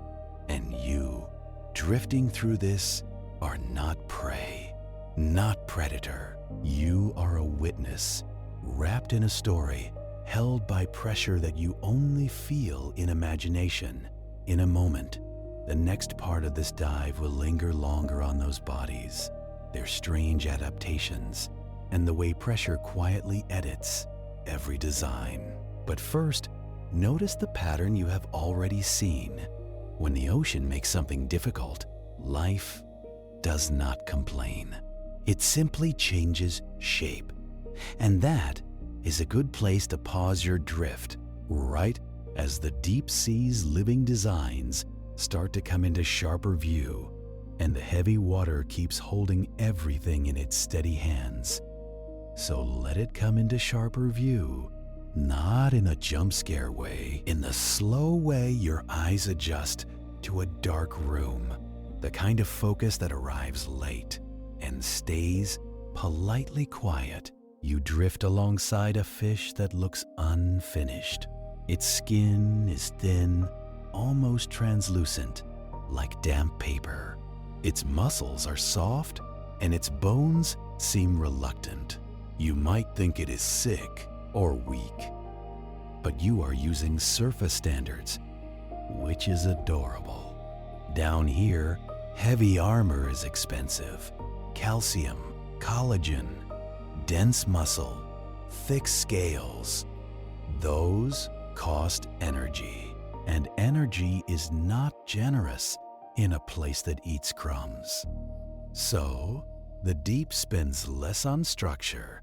And you, drifting through this, are not prey, not predator. You are a witness, wrapped in a story, held by pressure that you only feel in imagination. In a moment, the next part of this dive will linger longer on those bodies, their strange adaptations, and the way pressure quietly edits every design. But first, notice the pattern you have already seen. When the ocean makes something difficult, life does not complain. It simply changes shape. And that is a good place to pause your drift, right as the deep sea's living designs start to come into sharper view, and the heavy water keeps holding everything in its steady hands. So let it come into sharper view Not in a jump scare way, in the slow way your eyes adjust to a dark room, the kind of focus that arrives late and stays politely quiet. You drift alongside a fish that looks unfinished. Its skin is thin, almost translucent, like damp paper. Its muscles are soft, and its bones seem reluctant. You might think it is sick or weak, but you are using surface standards, which is adorable. Down here, heavy armor is expensive. Calcium, collagen, dense muscle, thick scales. Those cost energy, and energy is not generous in a place that eats crumbs. So, the deep spends less on structure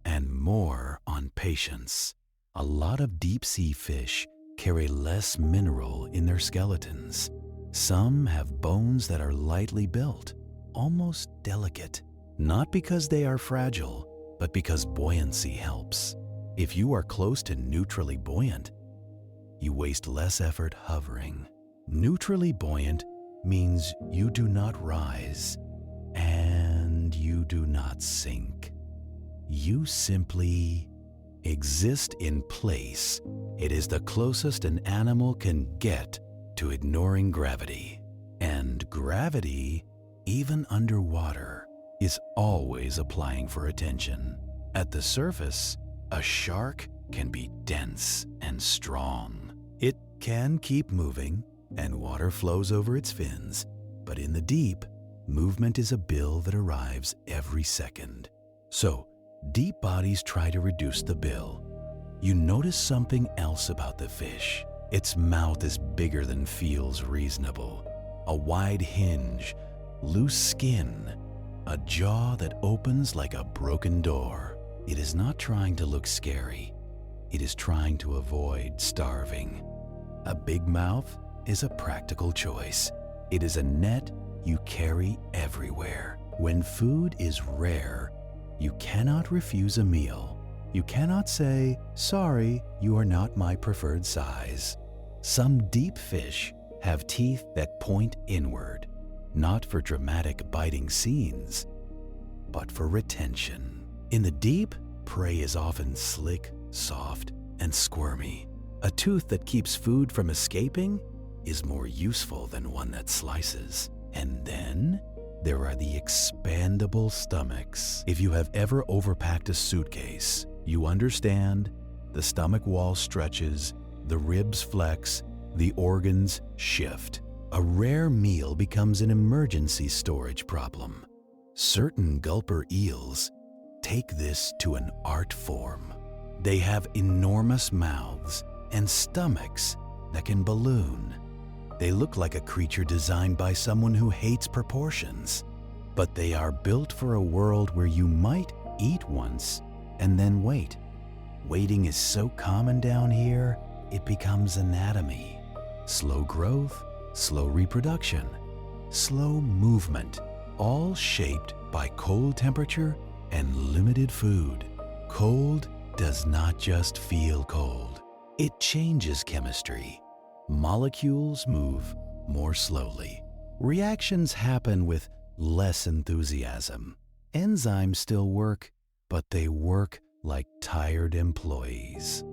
and more on patience. A lot of deep-sea fish carry less mineral in their skeletons. Some have bones that are lightly built, almost delicate, not because they are fragile, but because buoyancy helps. If you are close to neutrally buoyant, you waste less effort hovering. Neutrally buoyant means you do not rise and you do not sink. You simply exist in place. It is the closest an animal can get to ignoring gravity. And gravity, even underwater, is always applying for attention. At the surface, a shark can be dense and strong. It can keep moving, and water flows over its fins. But in the deep, movement is a bill that arrives every second. So, deep bodies try to reduce the bill. You notice something else about the fish. Its mouth is bigger than feels reasonable. A wide hinge, loose skin, a jaw that opens like a broken door. It is not trying to look scary. It is trying to avoid starving. A big mouth is a practical choice. It is a net you carry everywhere. When food is rare, you cannot refuse a meal. You cannot say, "Sorry, you are not my preferred size." Some deep fish have teeth that point inward, not for dramatic biting scenes, but for retention. In the deep, prey is often slick, soft, and squirmy. A tooth that keeps food from escaping is more useful than one that slices. And then there are the expandable stomachs. If you have ever overpacked a suitcase, you understand the stomach wall stretches, the ribs flex, the organs shift. A rare meal becomes an emergency storage problem. Certain gulper eels take this to an art form. They have enormous mouths and stomachs that can balloon. They look like a creature designed by someone who hates proportions. But they are built for a world where you might eat once and then wait. Waiting is so common down here, it becomes anatomy. Slow growth, slow reproduction, slow movement, all shaped by cold temperature and limited food. Cold does not just feel cold. It changes chemistry. Molecules move more slowly. Reactions happen with less enthusiasm. Enzymes still work, but they work like tired employees.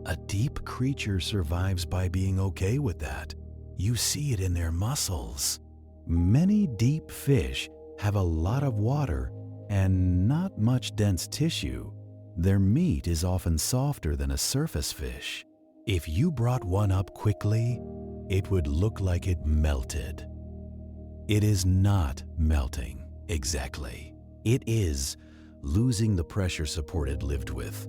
A deep creature survives by being okay with that. You see it in their muscles. Many deep fish have a lot of water and not much dense tissue. Their meat is often softer than a surface fish. If you brought one up quickly, it would look like it melted. It is not melting, exactly. It is losing the pressure support it lived with.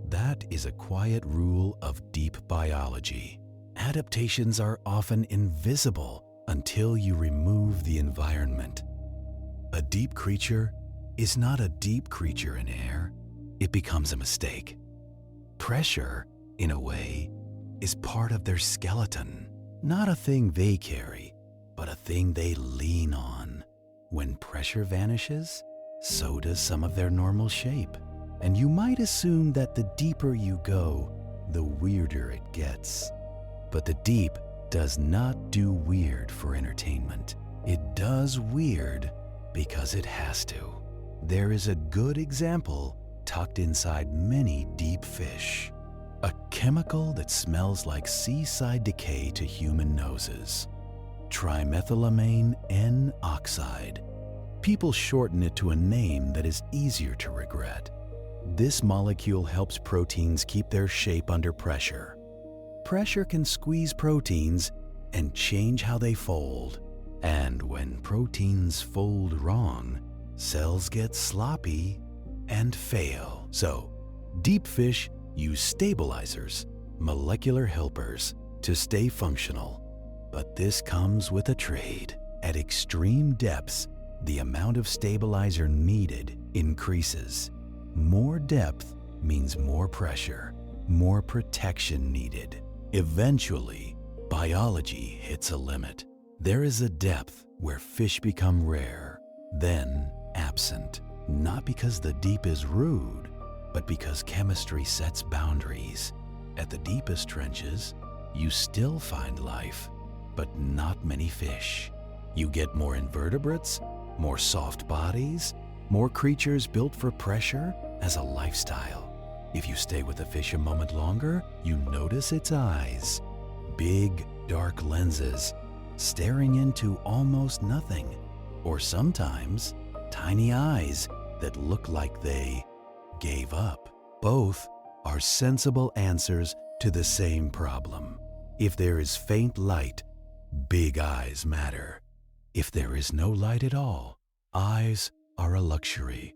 That is a quiet rule of deep biology. Adaptations are often invisible until you remove the environment. A deep creature is not a deep creature in air. It becomes a mistake. Pressure, in a way, is part of their skeleton. Not a thing they carry, but a thing they lean on. When pressure vanishes, so does some of their normal shape. and you might assume that the deeper you go, the weirder it gets. But the deep does not do weird for entertainment. It does weird because it has to. There is a good example tucked inside many deep fish. A chemical that smells like seaside decay to human noses. Trimethylamine N-oxide. People shorten it to a name that is easier to regret. This molecule helps proteins keep their shape under pressure. Pressure can squeeze proteins and change how they fold. And when proteins fold wrong, cells get sloppy and fail. So, deep fish use stabilizers, molecular helpers, to stay functional. But this comes with a trade. At extreme depths, the amount of stabilizer needed increases. More depth means more pressure, more protection needed. Eventually, biology hits a limit. There is a depth where fish become rare, then absent. Not because the deep is rude, but because chemistry sets boundaries. At the deepest trenches, you still find life, but not many fish. You get more invertebrates, more soft bodies, more creatures built for pressure as a lifestyle. If you stay with a fish a moment longer, you notice its eyes. Big, dark lenses, staring into almost nothing. Or sometimes, tiny eyes that look like they gave up. Both are sensible answers to the same problem. If there is faint light, big eyes matter. If there is no light at all, eyes are a luxury.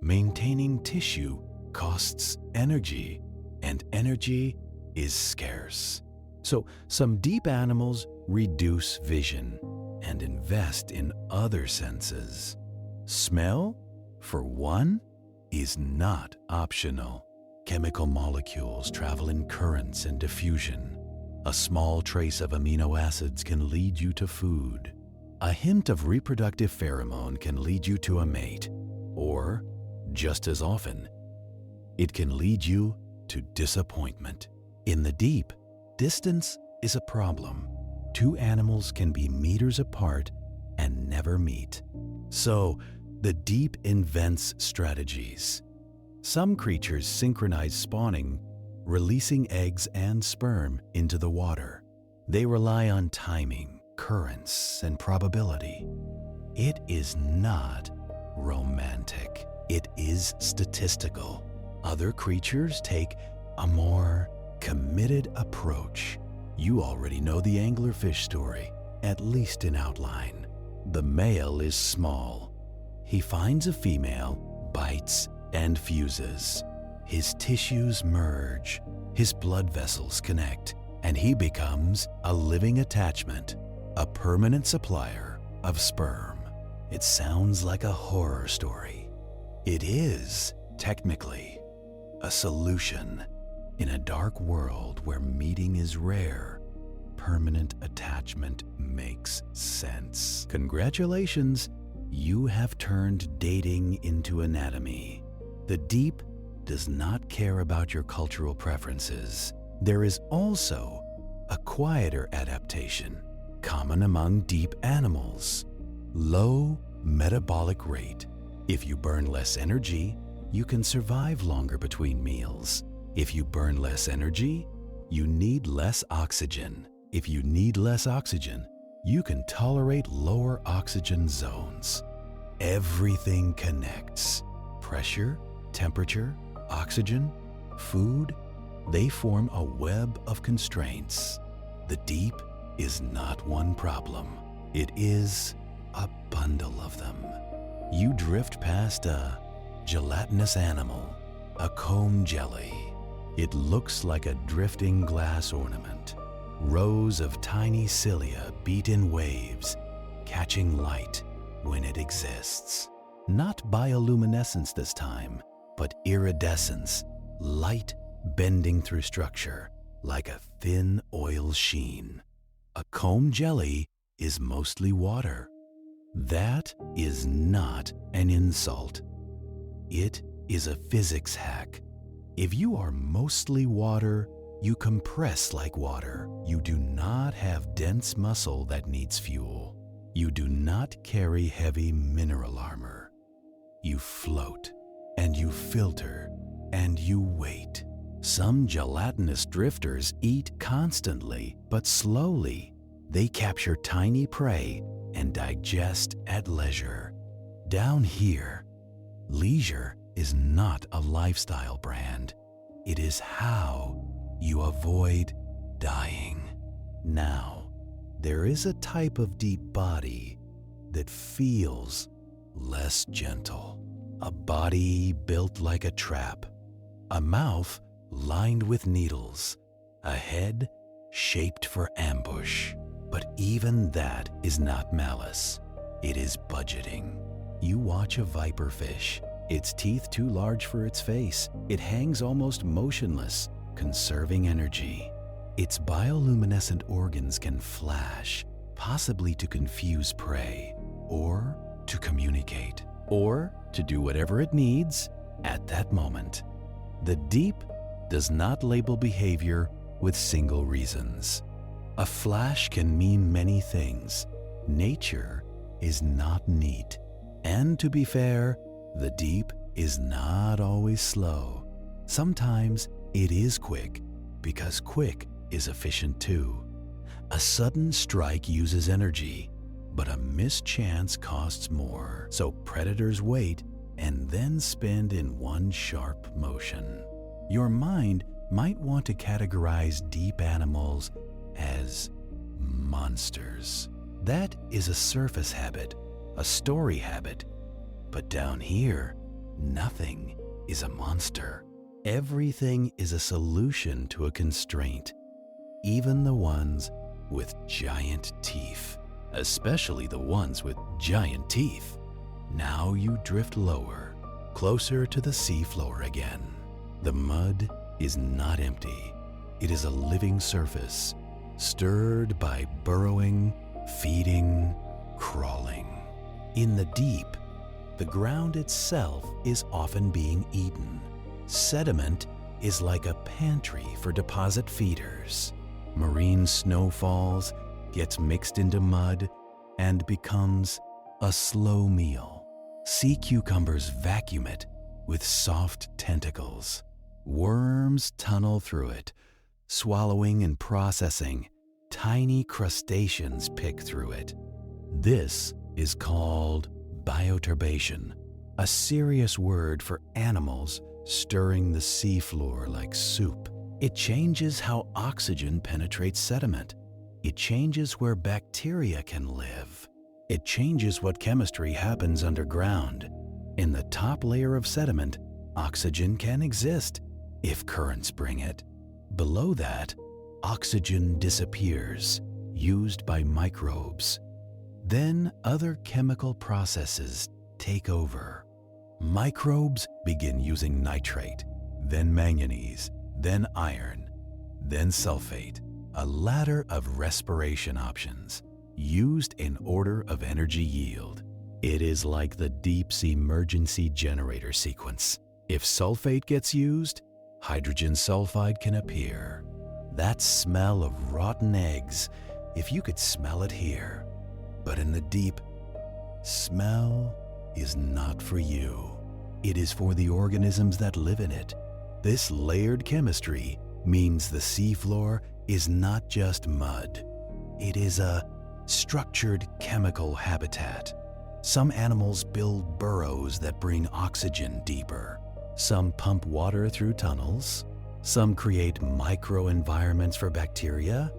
Maintaining tissue costs energy, and energy is scarce. So some deep animals reduce vision and invest in other senses. Smell, for one, is not optional. Chemical molecules travel in currents and diffusion. A small trace of amino acids can lead you to food. A hint of reproductive pheromone can lead you to a mate, or, just as often, it can lead you to disappointment. In the deep, distance is a problem. Two animals can be meters apart and never meet. So, the deep invents strategies. Some creatures synchronize spawning, releasing eggs and sperm into the water. They rely on timing, currents, and probability. It is not romantic. It is statistical. Other creatures take a more committed approach. You already know the anglerfish story, at least in outline. The male is small. He finds a female, bites, and fuses. His tissues merge, his blood vessels connect, and he becomes a living attachment, a permanent supplier of sperm. It sounds like a horror story. It is, technically, a solution. In a dark world where meeting is rare, permanent attachment makes sense. Congratulations, you have turned dating into anatomy. The deep does not care about your cultural preferences. There is also a quieter adaptation, common among deep animals. Low metabolic rate. If you burn less energy, you can survive longer between meals. If you burn less energy, you need less oxygen. If you need less oxygen, you can tolerate lower oxygen zones. Everything connects. Pressure, temperature, oxygen, food, they form a web of constraints. The deep is not one problem. It is a bundle of them. You drift past a gelatinous animal, a comb jelly. It looks like a drifting glass ornament. Rows of tiny cilia beat in waves, catching light when it exists. Not bioluminescence this time, but iridescence, light bending through structure like a thin oil sheen. A comb jelly is mostly water. That is not an insult. It is a physics hack. If you are mostly water, you compress like water. You do not have dense muscle that needs fuel. You do not carry heavy mineral armor. You float, and you filter, and you wait. Some gelatinous drifters eat constantly, but slowly. They capture tiny prey and digest at leisure. Down here, leisure is not a lifestyle brand. It is how you avoid dying. Now, there is a type of deep body that feels less gentle. A body built like a trap. A mouth lined with needles. A head shaped for ambush. But even that is not malice. It is budgeting. You watch a viperfish. Its teeth too large for its face. It hangs almost motionless, conserving energy. Its bioluminescent organs can flash, possibly to confuse prey, or to communicate, or to do whatever it needs at that moment. The deep does not label behavior with single reasons. A flash can mean many things. Nature is not neat. And to be fair, the deep is not always slow. Sometimes it is quick, because quick is efficient too. A sudden strike uses energy, but a missed chance costs more. So predators wait and then spend in one sharp motion. Your mind might want to categorize deep animals as monsters. That is a surface habit, a story habit. But down here, nothing is a monster. Everything is a solution to a constraint, even the ones with giant teeth, especially the ones with giant teeth. Now you drift lower, closer to the seafloor again. The mud is not empty. It is a living surface, stirred by burrowing, feeding, crawling. In the deep, the ground itself is often being eaten. Sediment is like a pantry for deposit feeders. Marine snow falls, gets mixed into mud, and becomes a slow meal. Sea cucumbers vacuum it with soft tentacles. Worms tunnel through it, swallowing and processing. Tiny crustaceans pick through it. This is called bioturbation, a serious word for animals stirring the seafloor like soup. It changes how oxygen penetrates sediment. It changes where bacteria can live. It changes what chemistry happens underground. In the top layer of sediment, oxygen can exist if currents bring it. Below that, oxygen disappears, used by microbes. Then other chemical processes take over. Microbes begin using nitrate, then manganese, then iron, then sulfate, a ladder of respiration options, used in order of energy yield. It is like the deep's emergency generator sequence. If sulfate gets used, hydrogen sulfide can appear. That smell of rotten eggs, if you could smell it here. But in the deep, smell is not for you. It is for the organisms that live in it. This layered chemistry means the seafloor is not just mud. It is a structured chemical habitat. Some animals build burrows that bring oxygen deeper. Some pump water through tunnels. Some create microenvironments for bacteria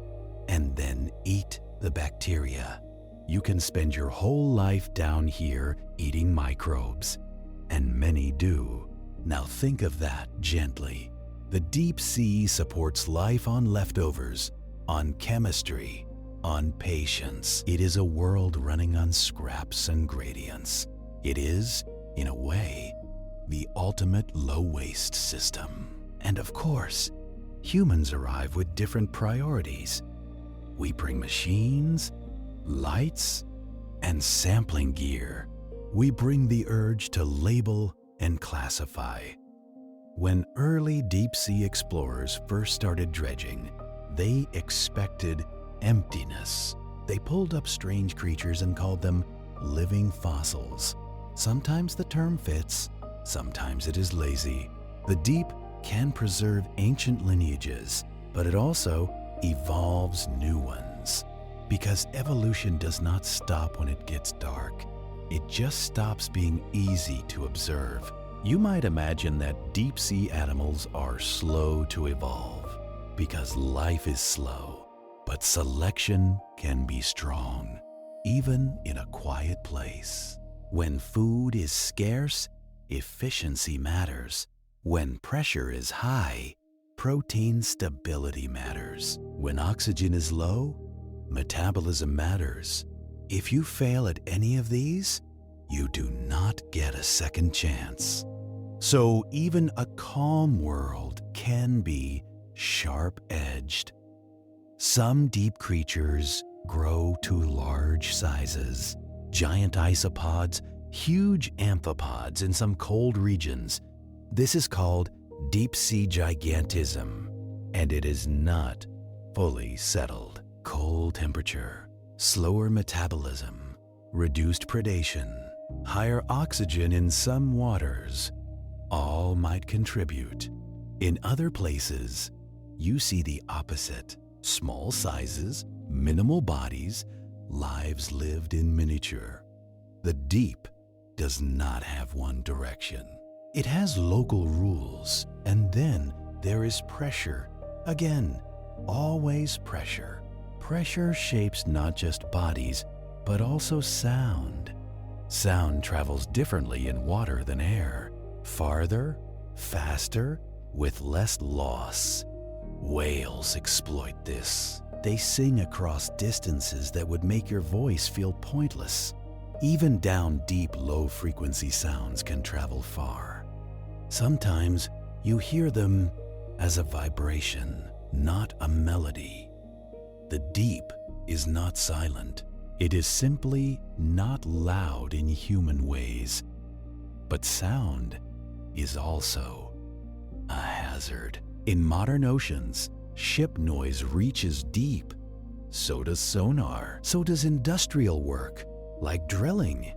and then eat the bacteria. You can spend your whole life down here eating microbes, and many do. Now think of that gently. The deep sea supports life on leftovers, on chemistry, on patience. It is a world running on scraps and gradients. It is, in a way, the ultimate low-waste system. And of course, humans arrive with different priorities. We bring machines, lights, and sampling gear. We bring the urge to label and classify. When early deep-sea explorers first started dredging, they expected emptiness. They pulled up strange creatures and called them living fossils. Sometimes the term fits, sometimes it is lazy. The deep can preserve ancient lineages, but it also evolves new ones. Because evolution does not stop when it gets dark. It just stops being easy to observe. You might imagine that deep-sea animals are slow to evolve because life is slow, but selection can be strong, even in a quiet place. When food is scarce, efficiency matters. When pressure is high, protein stability matters. When oxygen is low, metabolism matters. If you fail at any of these, you do not get a second chance. So even a calm world can be sharp-edged. Some deep creatures grow to large sizes. Giant isopods, huge amphipods in some cold regions. This is called deep-sea gigantism, and it is not fully settled. Cold temperature, slower metabolism, reduced predation, higher oxygen in some waters, all might contribute. In other places, you see the opposite. Small sizes, minimal bodies, lives lived in miniature. The deep does not have one direction. It has local rules, and then there is pressure. Again, always pressure. Pressure shapes not just bodies, but also sound. Sound travels differently in water than air. Farther, faster, with less loss. Whales exploit this. They sing across distances that would make your voice feel pointless. Even down deep, low-frequency sounds can travel far. Sometimes you hear them as a vibration, not a melody. The deep is not silent. It is simply not loud in human ways. But sound is also a hazard. In modern oceans, ship noise reaches deep. So does sonar. So does industrial work, like drilling.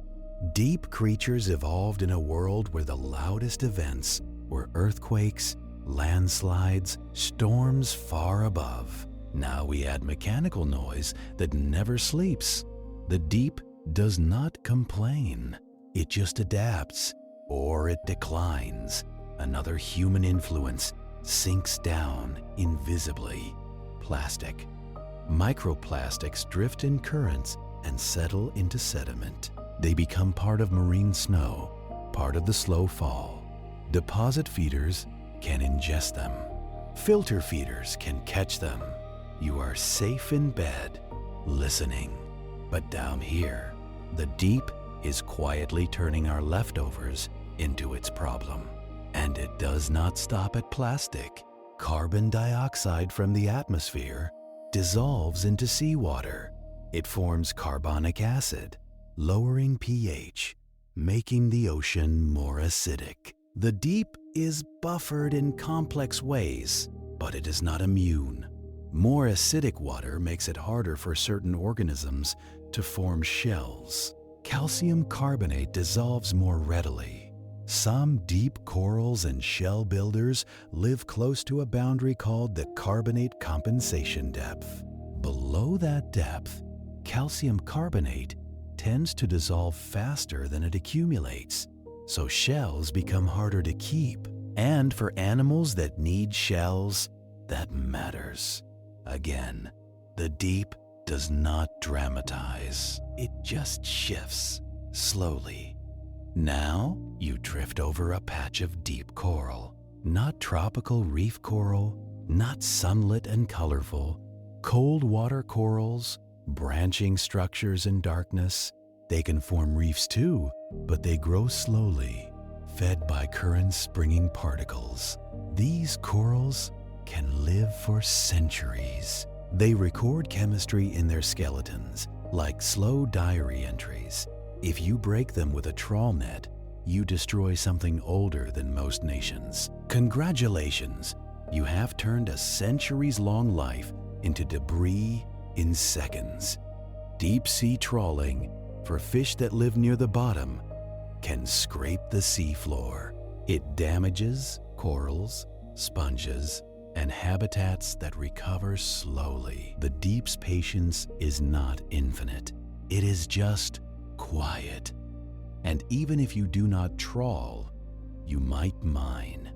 Deep creatures evolved in a world where the loudest events were earthquakes, landslides, storms far above. Now we add mechanical noise that never sleeps. The deep does not complain. It just adapts, or it declines. Another human influence sinks down invisibly. Plastic. Microplastics drift in currents and settle into sediment. They become part of marine snow, part of the slow fall. Deposit feeders can ingest them. Filter feeders can catch them. You are safe in bed, listening. But down here, the deep is quietly turning our leftovers into its problem. And it does not stop at plastic. Carbon dioxide from the atmosphere dissolves into seawater. It forms carbonic acid, lowering pH, making the ocean more acidic. The deep is buffered in complex ways, but it is not immune. More acidic water makes it harder for certain organisms to form shells. Calcium carbonate dissolves more readily. Some deep corals and shell builders live close to a boundary called the carbonate compensation depth. Below that depth, calcium carbonate tends to dissolve faster than it accumulates, so shells become harder to keep. And for animals that need shells, that matters. Again, the deep does not dramatize. It just shifts slowly. Now you drift over a patch of deep coral. Not tropical reef coral, not sunlit and colorful. Cold water corals, branching structures in darkness. They can form reefs too, but they grow slowly, fed by currents bringing particles. These corals can live for centuries. They record chemistry in their skeletons, like slow diary entries. If you break them with a trawl net, you destroy something older than most nations. Congratulations, you have turned a centuries-long life into debris in seconds. Deep sea trawling for fish that live near the bottom can scrape the seafloor. It damages corals, sponges, and habitats that recover slowly. The deep's patience is not infinite. It is just quiet. And even if you do not trawl, you might mine.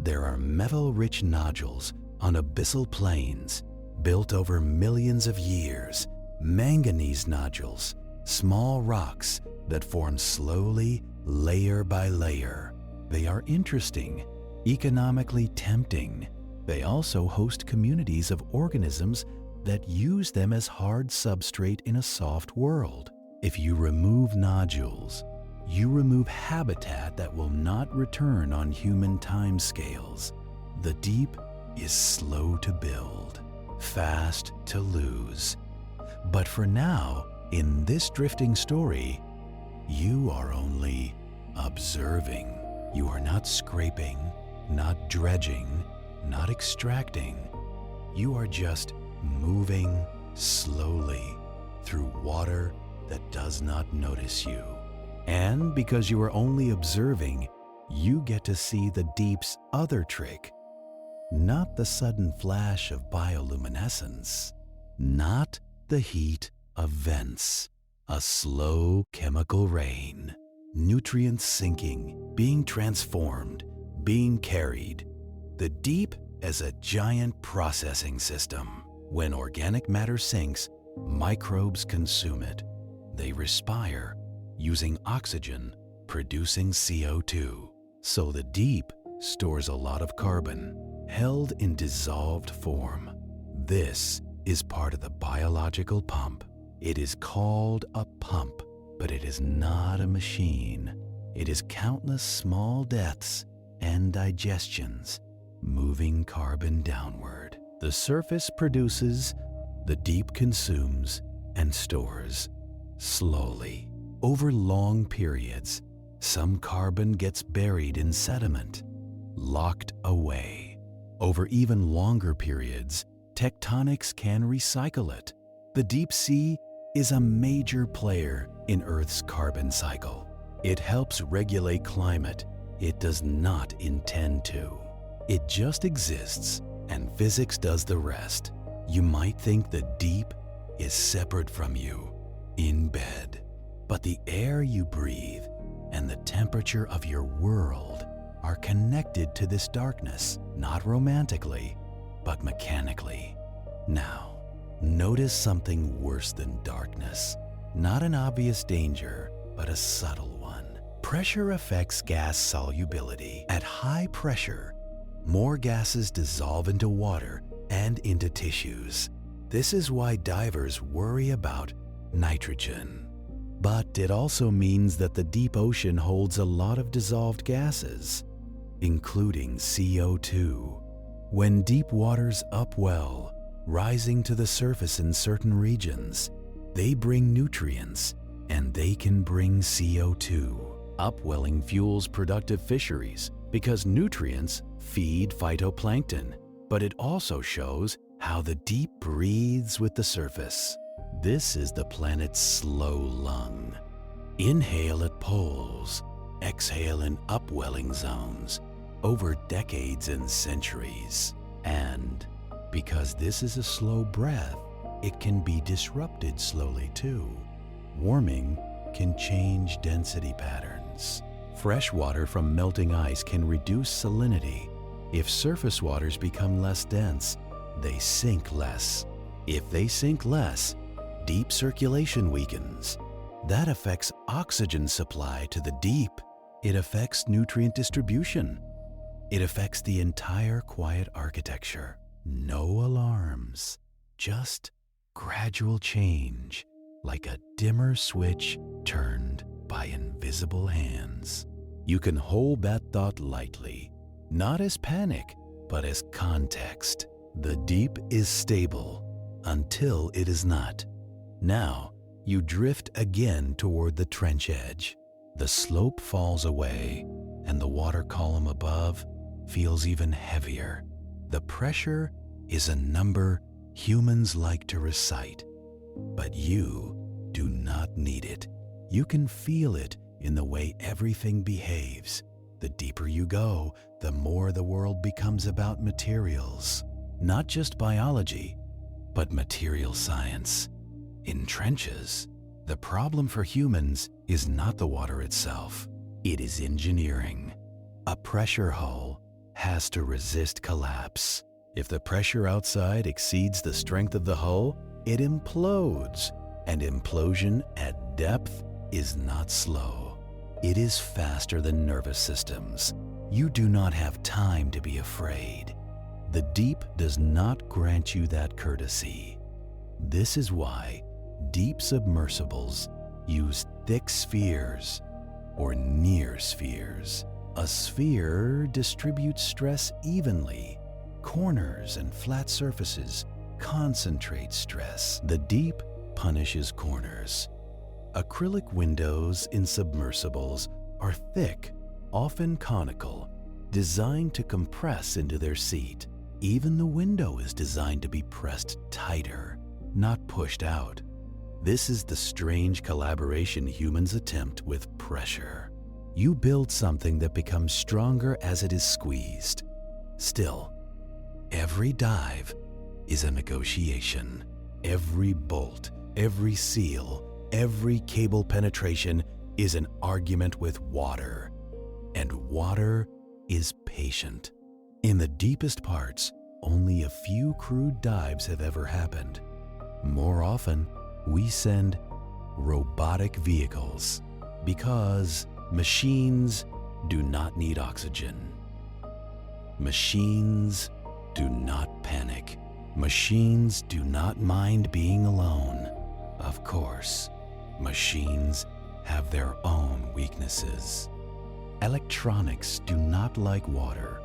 There are metal-rich nodules on abyssal plains built over millions of years, manganese nodules, small rocks that form slowly, layer by layer. They are interesting, economically tempting. They also host communities of organisms that use them as hard substrate in a soft world. If you remove nodules, you remove habitat that will not return on human timescales. The deep is slow to build, fast to lose. But for now, in this drifting story, you are only observing. You are not scraping, not dredging, not extracting. You are just moving slowly through water that does not notice you. And because you are only observing, you get to see the deep's other trick. Not the sudden flash of bioluminescence, not the heat of vents, a slow chemical rain, nutrients sinking, being transformed, being carried. The deep as a giant processing system. When organic matter sinks, microbes consume it. They respire, using oxygen, producing CO2. So the deep stores a lot of carbon, held in dissolved form. This is part of the biological pump. It is called a pump, but it is not a machine. It is countless small deaths and digestions, moving carbon downward. The surface produces, the deep consumes and stores. Slowly, over long periods, some carbon gets buried in sediment, locked away. Over even longer periods, tectonics can recycle it. The deep sea is a major player in Earth's carbon cycle. It helps regulate climate. It does not intend to. It just exists, and physics does the rest. You might think the deep is separate from you, in bed. But the air you breathe and the temperature of your world are connected to this darkness, not romantically, but mechanically. Now, notice something worse than darkness. Not an obvious danger, but a subtle one. Pressure affects gas solubility. At high pressure, more gases dissolve into water and into tissues. This is why divers worry about nitrogen. But it also means that the deep ocean holds a lot of dissolved gases, including CO2. When deep waters upwell, rising to the surface in certain regions, they bring nutrients and they can bring CO2. Upwelling fuels productive fisheries because nutrients feed phytoplankton, but it also shows how the deep breathes with the surface. This is the planet's slow lung. Inhale at poles, exhale in upwelling zones, over decades and centuries. And because this is a slow breath, it can be disrupted slowly too. Warming can change density patterns. Fresh water from melting ice can reduce salinity. If surface waters become less dense, they sink less. If they sink less, deep circulation weakens. That affects oxygen supply to the deep. It affects nutrient distribution. It affects the entire quiet architecture. No alarms, just gradual change, like a dimmer switch turned by invisible hands. You can hold that thought lightly, not as panic, but as context. The deep is stable until it is not. Now, you drift again toward the trench edge. The slope falls away, and the water column above feels even heavier. The pressure is a number humans like to recite, but you do not need it. You can feel it in the way everything behaves. The deeper you go, the more the world becomes about materials. Not just biology, but material science. In trenches, the problem for humans is not the water itself. It is engineering. A pressure hull has to resist collapse. If the pressure outside exceeds the strength of the hull, it implodes. And implosion at depth is not slow. It is faster than nervous systems. You do not have time to be afraid. The deep does not grant you that courtesy. This is why deep submersibles use thick spheres or near spheres. A sphere distributes stress evenly. Corners and flat surfaces concentrate stress. The deep punishes corners. Acrylic windows in submersibles are thick, often conical, designed to compress into their seat. Even the window is designed to be pressed tighter, not pushed out. This is the strange collaboration humans attempt with pressure. You build something that becomes stronger as it is squeezed. Still, every dive is a negotiation. Every bolt, every seal, every cable penetration is an argument with water. And water is patient. In the deepest parts, only a few crude dives have ever happened. More often, we send robotic vehicles because machines do not need oxygen. Machines do not panic. Machines do not mind being alone. Of course, machines have their own weaknesses. Electronics do not like water.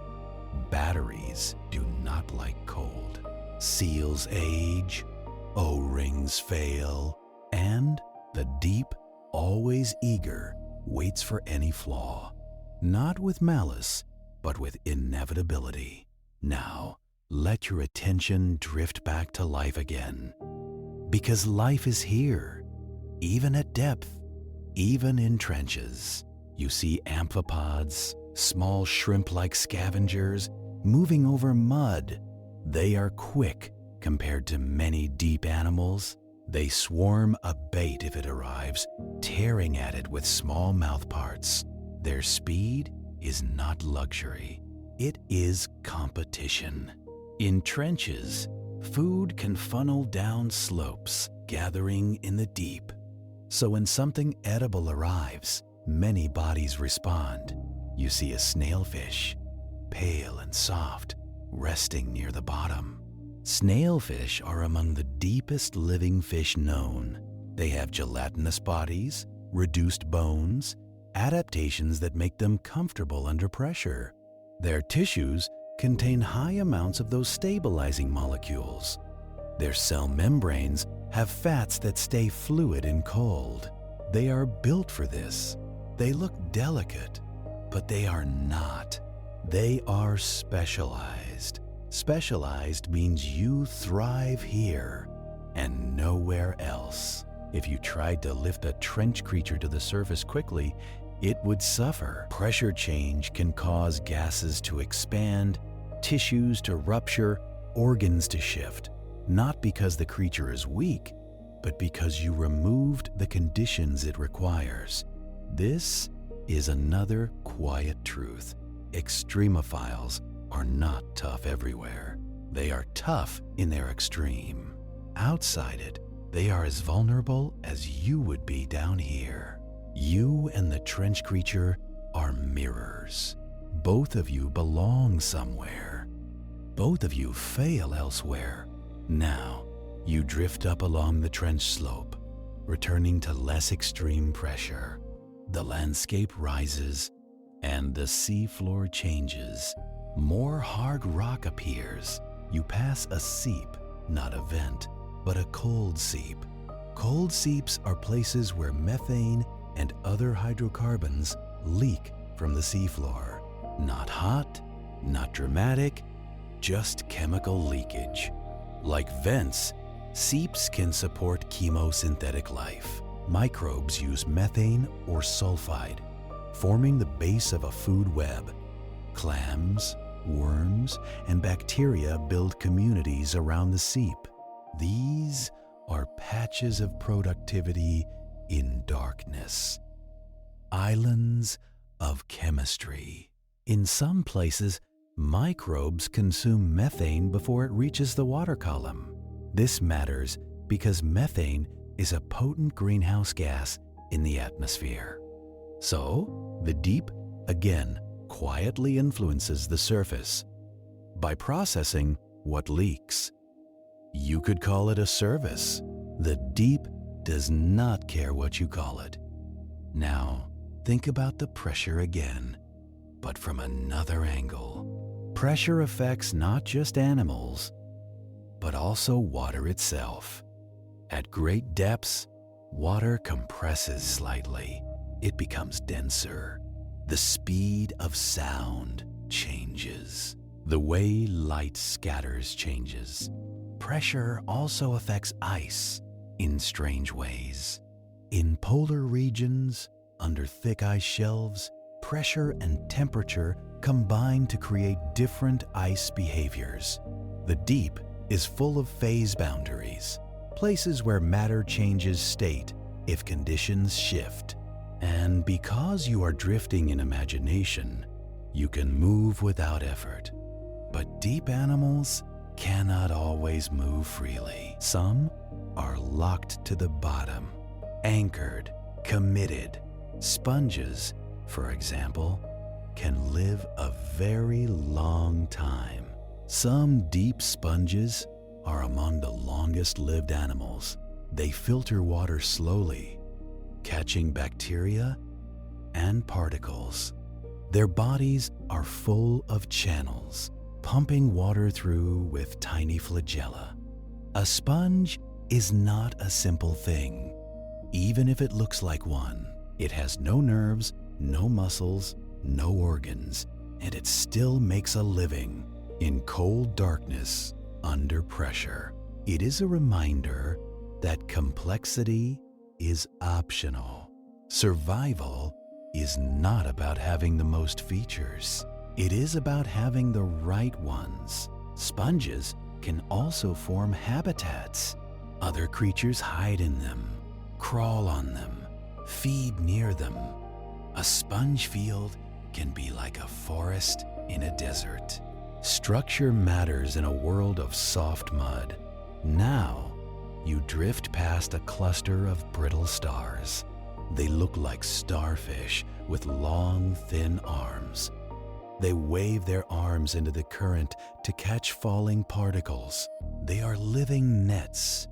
Batteries do not like cold. Seals age, O-rings fail, and the deep, always eager, waits for any flaw. Not with malice, but with inevitability. Now, let your attention drift back to life again. Because life is here, even at depth, even in trenches. You see amphipods, small shrimp-like scavengers, moving over mud. They are quick compared to many deep animals. They swarm a bait if it arrives, tearing at it with small mouth parts. Their speed is not luxury. It is competition. In trenches, food can funnel down slopes, gathering in the deep. So when something edible arrives, many bodies respond. You see a snailfish, pale and soft, resting near the bottom. Snailfish are among the deepest living fish known. They have gelatinous bodies, reduced bones, adaptations that make them comfortable under pressure. Their tissues contain high amounts of those stabilizing molecules. Their cell membranes have fats that stay fluid in cold. They are built for this. They look delicate, but they are not. They are specialized. Specialized means you thrive here and nowhere else. If you tried to lift a trench creature to the surface quickly, it would suffer. Pressure change can cause gases to expand, tissues to rupture, organs to shift, not because the creature is weak, but because you removed the conditions it requires. This is another quiet truth. Extremophiles are not tough everywhere. They are tough in their extreme. Outside it, they are as vulnerable as you would be down here. You and the trench creature are mirrors. Both of you belong somewhere. Both of you fail elsewhere. Now, you drift up along the trench slope, returning to less extreme pressure. The landscape rises, and the seafloor changes. More hard rock appears. You pass a seep, not a vent, but a cold seep. Cold seeps are places where methane and other hydrocarbons leak from the seafloor. Not hot, not dramatic, just chemical leakage. Like vents, seeps can support chemosynthetic life. Microbes use methane or sulfide, forming the base of a food web. Clams, worms, and bacteria build communities around the seep. These are patches of productivity in darkness. Islands of chemistry. In some places, microbes consume methane before it reaches the water column. This matters because methane is a potent greenhouse gas in the atmosphere. So, the deep, again, quietly influences the surface by processing what leaks. You could call it a service. The deep does not care what you call it. Now, think about the pressure again, but from another angle. Pressure affects not just animals, but also water itself. At great depths, water compresses slightly. It becomes denser. The speed of sound changes. The way light scatters changes. Pressure also affects ice in strange ways. In polar regions, under thick ice shelves, pressure and temperature combine to create different ice behaviors. The deep is full of phase boundaries, places where matter changes state if conditions shift. And because you are drifting in imagination, you can move without effort. But deep animals cannot always move freely. Some are locked to the bottom, anchored, committed. Sponges, for example, can live a very long time. Some deep sponges are among the longest-lived animals. They filter water slowly, catching bacteria and particles. Their bodies are full of channels, pumping water through with tiny flagella. A sponge is not a simple thing, even if it looks like one. It has no nerves, no muscles, no organs, and it still makes a living in cold darkness under pressure. It is a reminder that complexity is optional. Survival is not about having the most features. It is about having the right ones. Sponges can also form habitats. Other creatures hide in them, crawl on them, feed near them. A sponge field can be like a forest in a desert. Structure matters in a world of soft mud. Now, you drift past a cluster of brittle stars. They look like starfish with long, thin arms. They wave their arms into the current to catch falling particles. They are living nets,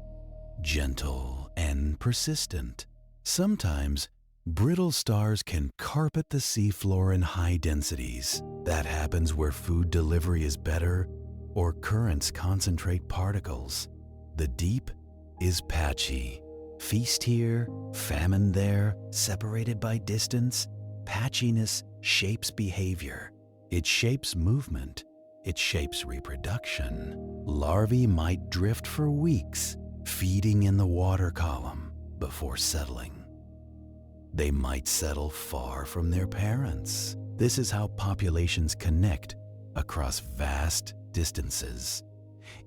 gentle and persistent. Sometimes, brittle stars can carpet the seafloor in high densities. That happens where food delivery is better or currents concentrate particles. The deep is patchy. Feast here, famine there, separated by distance. Patchiness shapes behavior. It shapes movement. It shapes reproduction. Larvae might drift for weeks, feeding in the water column before settling. They might settle far from their parents. This is how populations connect across vast distances.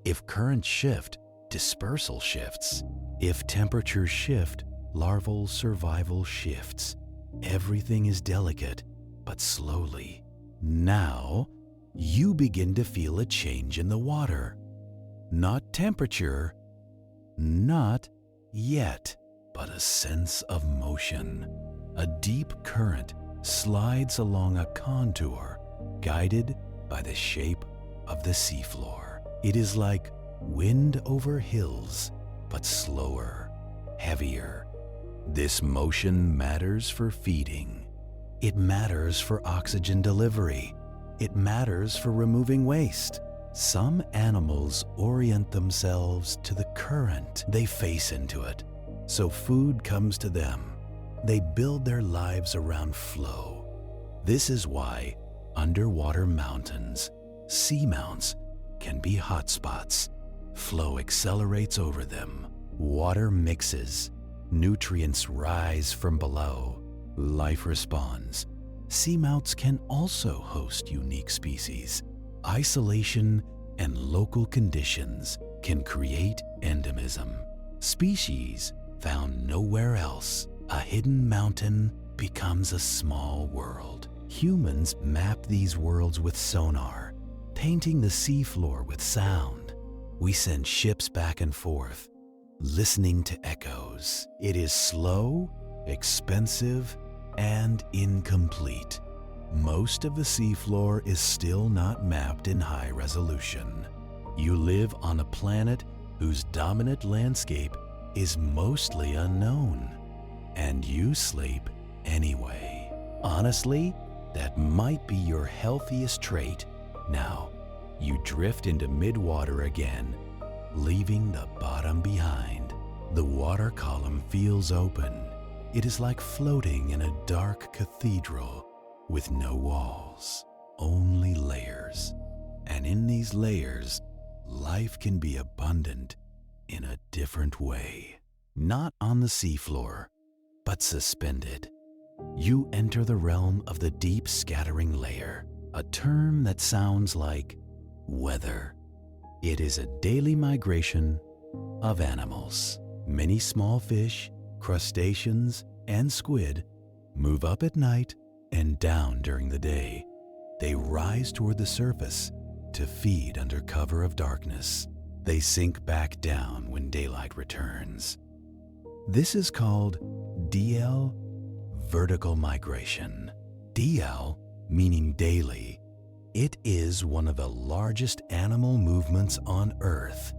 If currents shift, dispersal shifts. If temperatures shift, larval survival shifts. Everything is delicate, but slowly. Now, you begin to feel a change in the water. Not temperature, not yet, but a sense of motion. A deep current slides along a contour, guided by the shape of the seafloor. It is like wind over hills, but slower, heavier. This motion matters for feeding. It matters for oxygen delivery. It matters for removing waste. Some animals orient themselves to the current. They face into it, so food comes to them. They build their lives around flow. This is why underwater mountains, seamounts, can be hotspots. Flow accelerates over them. Water mixes. Nutrients rise from below. Life responds. Seamounts can also host unique species. Isolation and local conditions can create endemism. Species found nowhere else. A hidden mountain becomes a small world. Humans map these worlds with sonar, painting the seafloor with sound. We send ships back and forth, listening to echoes. It is slow, expensive, and incomplete. Most of the seafloor is still not mapped in high resolution. You live on a planet whose dominant landscape is mostly unknown, and you sleep anyway. Honestly, that might be your healthiest trait. Now, you drift into midwater again, leaving the bottom behind. The water column feels open. It is like floating in a dark cathedral with no walls, only layers. And in these layers, life can be abundant in a different way. Not on the seafloor, but suspended. You enter the realm of the deep scattering layer, a term that sounds like weather. It is a daily migration of animals. Many small fish, crustaceans, and squid move up at night and down during the day. They rise toward the surface to feed under cover of darkness. They sink back down when daylight returns. This is called DL, vertical migration. DL meaning daily. It is one of the largest animal movements on Earth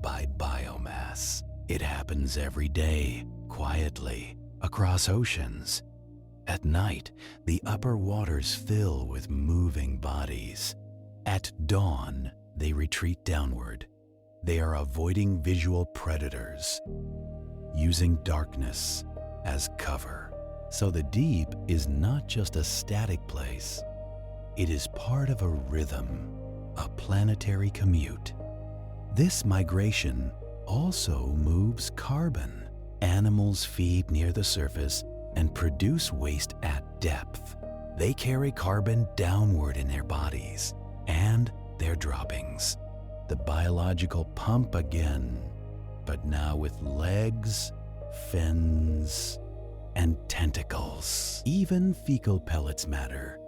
by biomass. It happens every day, quietly, across oceans. At night, the upper waters fill with moving bodies. At dawn, they retreat downward. They are avoiding visual predators, using darkness as cover. So the deep is not just a static place. It is part of a rhythm, a planetary commute. This migration also moves carbon. Animals feed near the surface and produce waste at depth. They carry carbon downward in their bodies and their droppings. The biological pump again, but now with legs, fins, and tentacles. Even fecal pellets matter.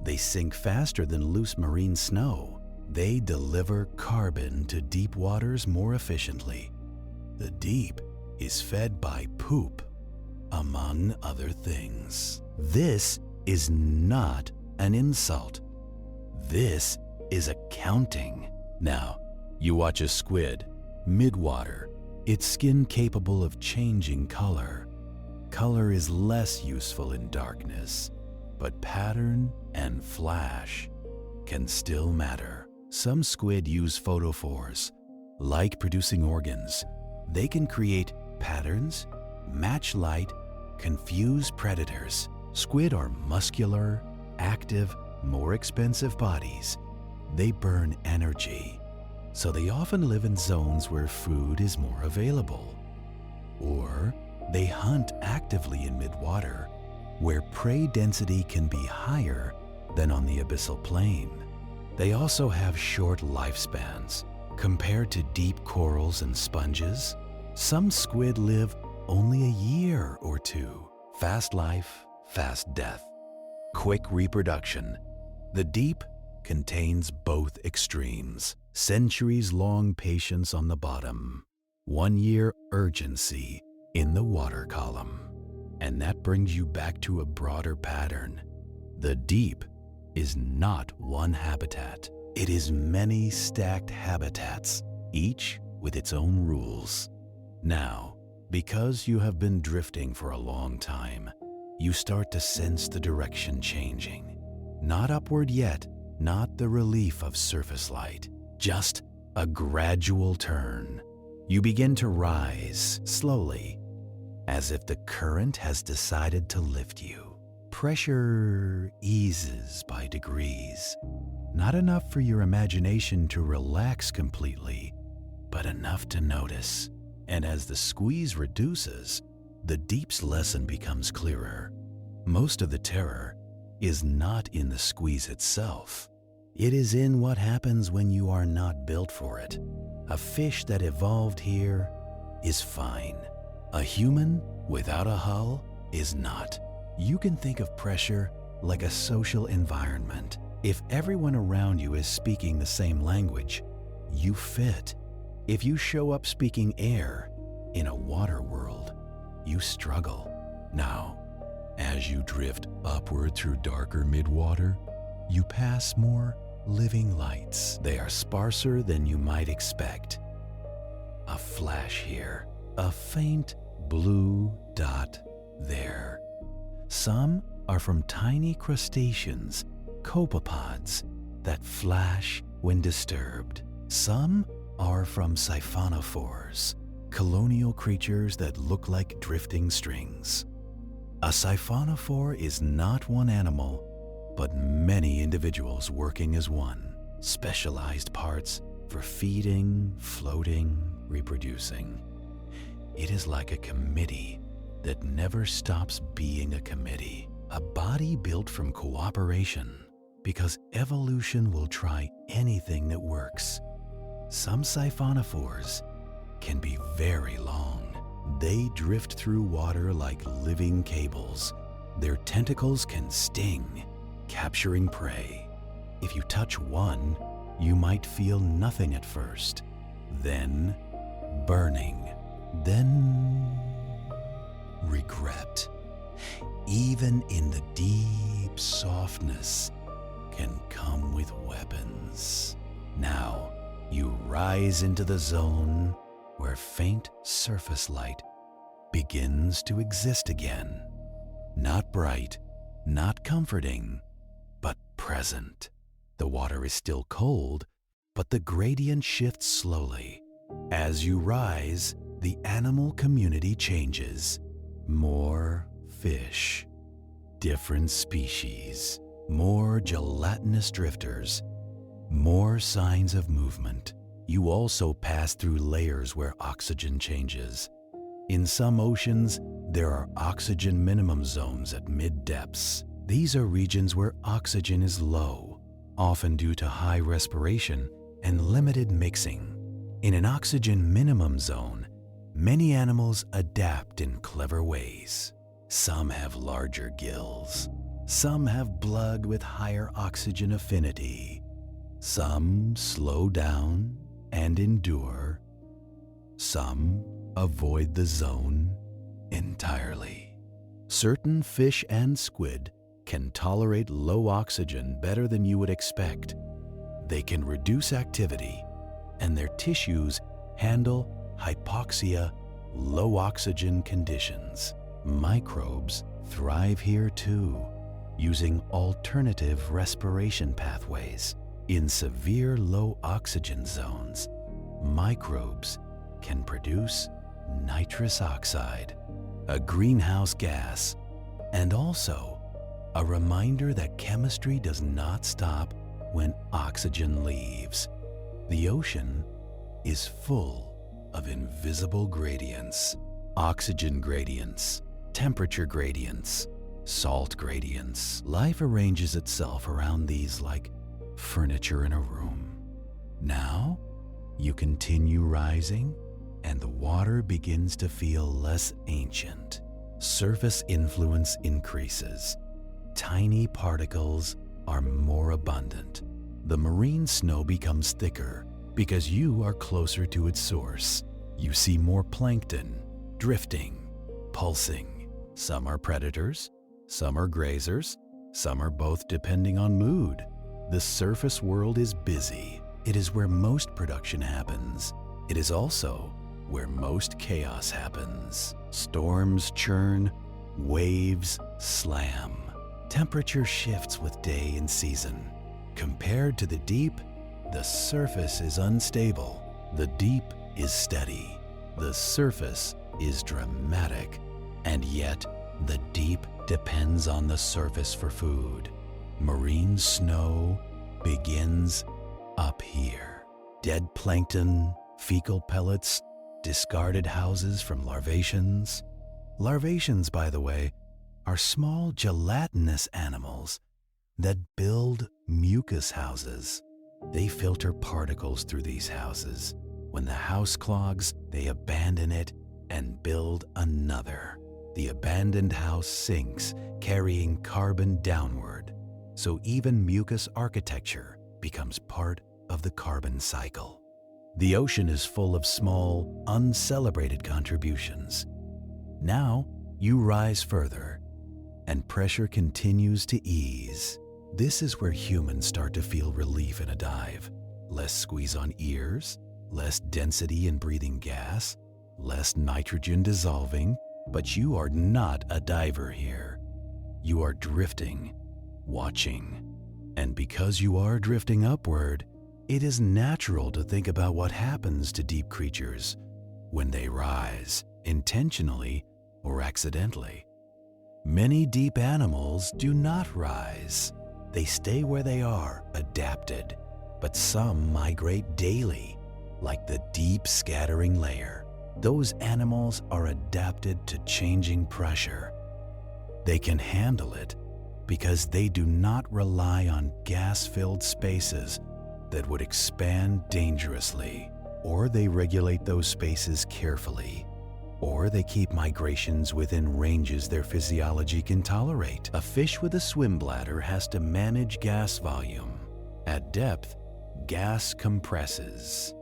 They sink faster than loose marine snow. They deliver carbon to deep waters more efficiently. The deep is fed by poop, among other things. This is not an insult. This is accounting. Now, you watch a squid, midwater, its skin capable of changing color. Color is less useful in darkness, but pattern and flash can still matter. Some squid use photophores, like producing organs. They can create patterns, match light, confuse predators. Squid are muscular, active, more expensive bodies. They burn energy, so they often live in zones where food is more available. Or they hunt actively in midwater, where prey density can be higher than on the abyssal plain. They also have short lifespans. Compared to deep corals and sponges, some squid live only a year or two. Fast life, fast death. Quick reproduction. The deep contains both extremes. Centuries-long patience on the bottom. 1 year urgency in the water column. And that brings you back to a broader pattern. The deep is not one habitat. It is many stacked habitats, each with its own rules. Now, because you have been drifting for a long time, you start to sense the direction changing. Not upward yet, not the relief of surface light, just a gradual turn. You begin to rise slowly, as if the current has decided to lift you. Pressure eases by degrees, not enough for your imagination to relax completely, but enough to notice. And as the squeeze reduces, the deep's lesson becomes clearer. Most of the terror is not in the squeeze itself. It is in what happens when you are not built for it. A fish that evolved here is fine. A human without a hull is not. You can think of pressure like a social environment. If everyone around you is speaking the same language, you fit. If you show up speaking air in a water world, you struggle. Now, as you drift upward through darker midwater, you pass more living lights. They are sparser than you might expect. A flash here, a faint blue dot there. Some are from tiny crustaceans, copepods, that flash when disturbed. Some are from siphonophores, colonial creatures that look like drifting strings. A siphonophore is not one animal, but many individuals working as one. Specialized parts for feeding, floating, reproducing. It is like a committee that never stops being a committee. A body built from cooperation, because evolution will try anything that works. Some siphonophores can be very long. They drift through water like living cables. Their tentacles can sting, capturing prey. If you touch one, you might feel nothing at first, then burning, then regret. Even in the deep softness can come with weapons. Now, you rise into the zone where faint surface light begins to exist again. Not bright, not comforting, but present. The water is still cold, but the gradient shifts slowly. As you rise, the animal community changes. More fish, different species, more gelatinous drifters, more signs of movement. You also pass through layers where oxygen changes. In some oceans, there are oxygen minimum zones at mid-depths. These are regions where oxygen is low, often due to high respiration and limited mixing. In an oxygen minimum zone, many animals adapt in clever ways. Some have larger gills. Some have blood with higher oxygen affinity. Some slow down and endure. Some avoid the zone entirely. Certain fish and squid can tolerate low oxygen better than you would expect. They can reduce activity, and their tissues handle hypoxia, low oxygen conditions. Microbes thrive here too, using alternative respiration pathways. In severe low oxygen zones, microbes can produce nitrous oxide, a greenhouse gas, and also a reminder that chemistry does not stop when oxygen leaves. The ocean is full of invisible gradients. Oxygen gradients, temperature gradients, salt gradients. Life arranges itself around these like furniture in a room. Now, you continue rising, and the water begins to feel less ancient. Surface influence increases. Tiny particles are more abundant. The marine snow becomes thicker because you are closer to its source. You see more plankton, drifting, pulsing. Some are predators, some are grazers, some are both depending on mood. The surface world is busy. It is where most production happens. It is also where most chaos happens. Storms churn, waves slam. Temperature shifts with day and season. Compared to the deep, the surface is unstable. The deep is steady. The surface is dramatic. And yet, the deep depends on the surface for food. Marine snow begins up here. Dead plankton, fecal pellets, discarded houses from larvaceans. Larvaceans, by the way, are small gelatinous animals that build mucus houses. They filter particles through these houses. When the house clogs, they abandon it and build another. The abandoned house sinks, carrying carbon downward. So even mucus architecture becomes part of the carbon cycle. The ocean is full of small, uncelebrated contributions. Now you rise further, and pressure continues to ease. This is where humans start to feel relief in a dive. Less squeeze on ears, less density in breathing gas, less nitrogen dissolving, but you are not a diver here. You are drifting, watching. And because you are drifting upward, it is natural to think about what happens to deep creatures when they rise, intentionally or accidentally. Many deep animals do not rise. They stay where they are, adapted, but some migrate daily, like the deep scattering layer. Those animals are adapted to changing pressure. They can handle it because they do not rely on gas-filled spaces that would expand dangerously, or they regulate those spaces carefully, or they keep migrations within ranges their physiology can tolerate. A fish with a swim bladder has to manage gas volume. At depth, gas compresses.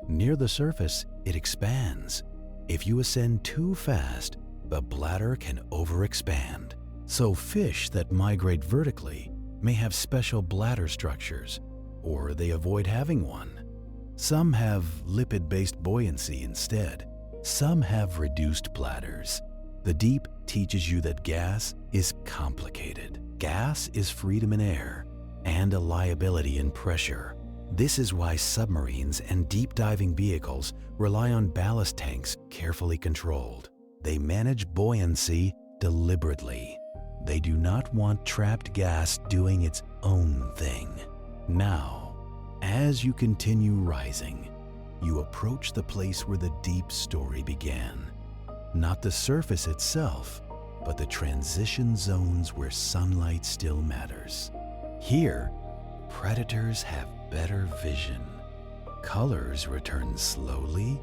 Near the surface, it expands. If you ascend too fast, the bladder can overexpand. So fish that migrate vertically may have special bladder structures, or they avoid having one. Some have lipid-based buoyancy instead. Some have reduced bladders. The deep teaches you that gas is complicated. Gas is freedom in air and a liability in pressure. This is why submarines and deep diving vehicles rely on ballast tanks carefully controlled. They manage buoyancy deliberately. They do not want trapped gas doing its own thing. Now, as you continue rising, you approach the place where the deep story began. Not the surface itself, but the transition zones where sunlight still matters. Here, predators have better vision. Colors return slowly,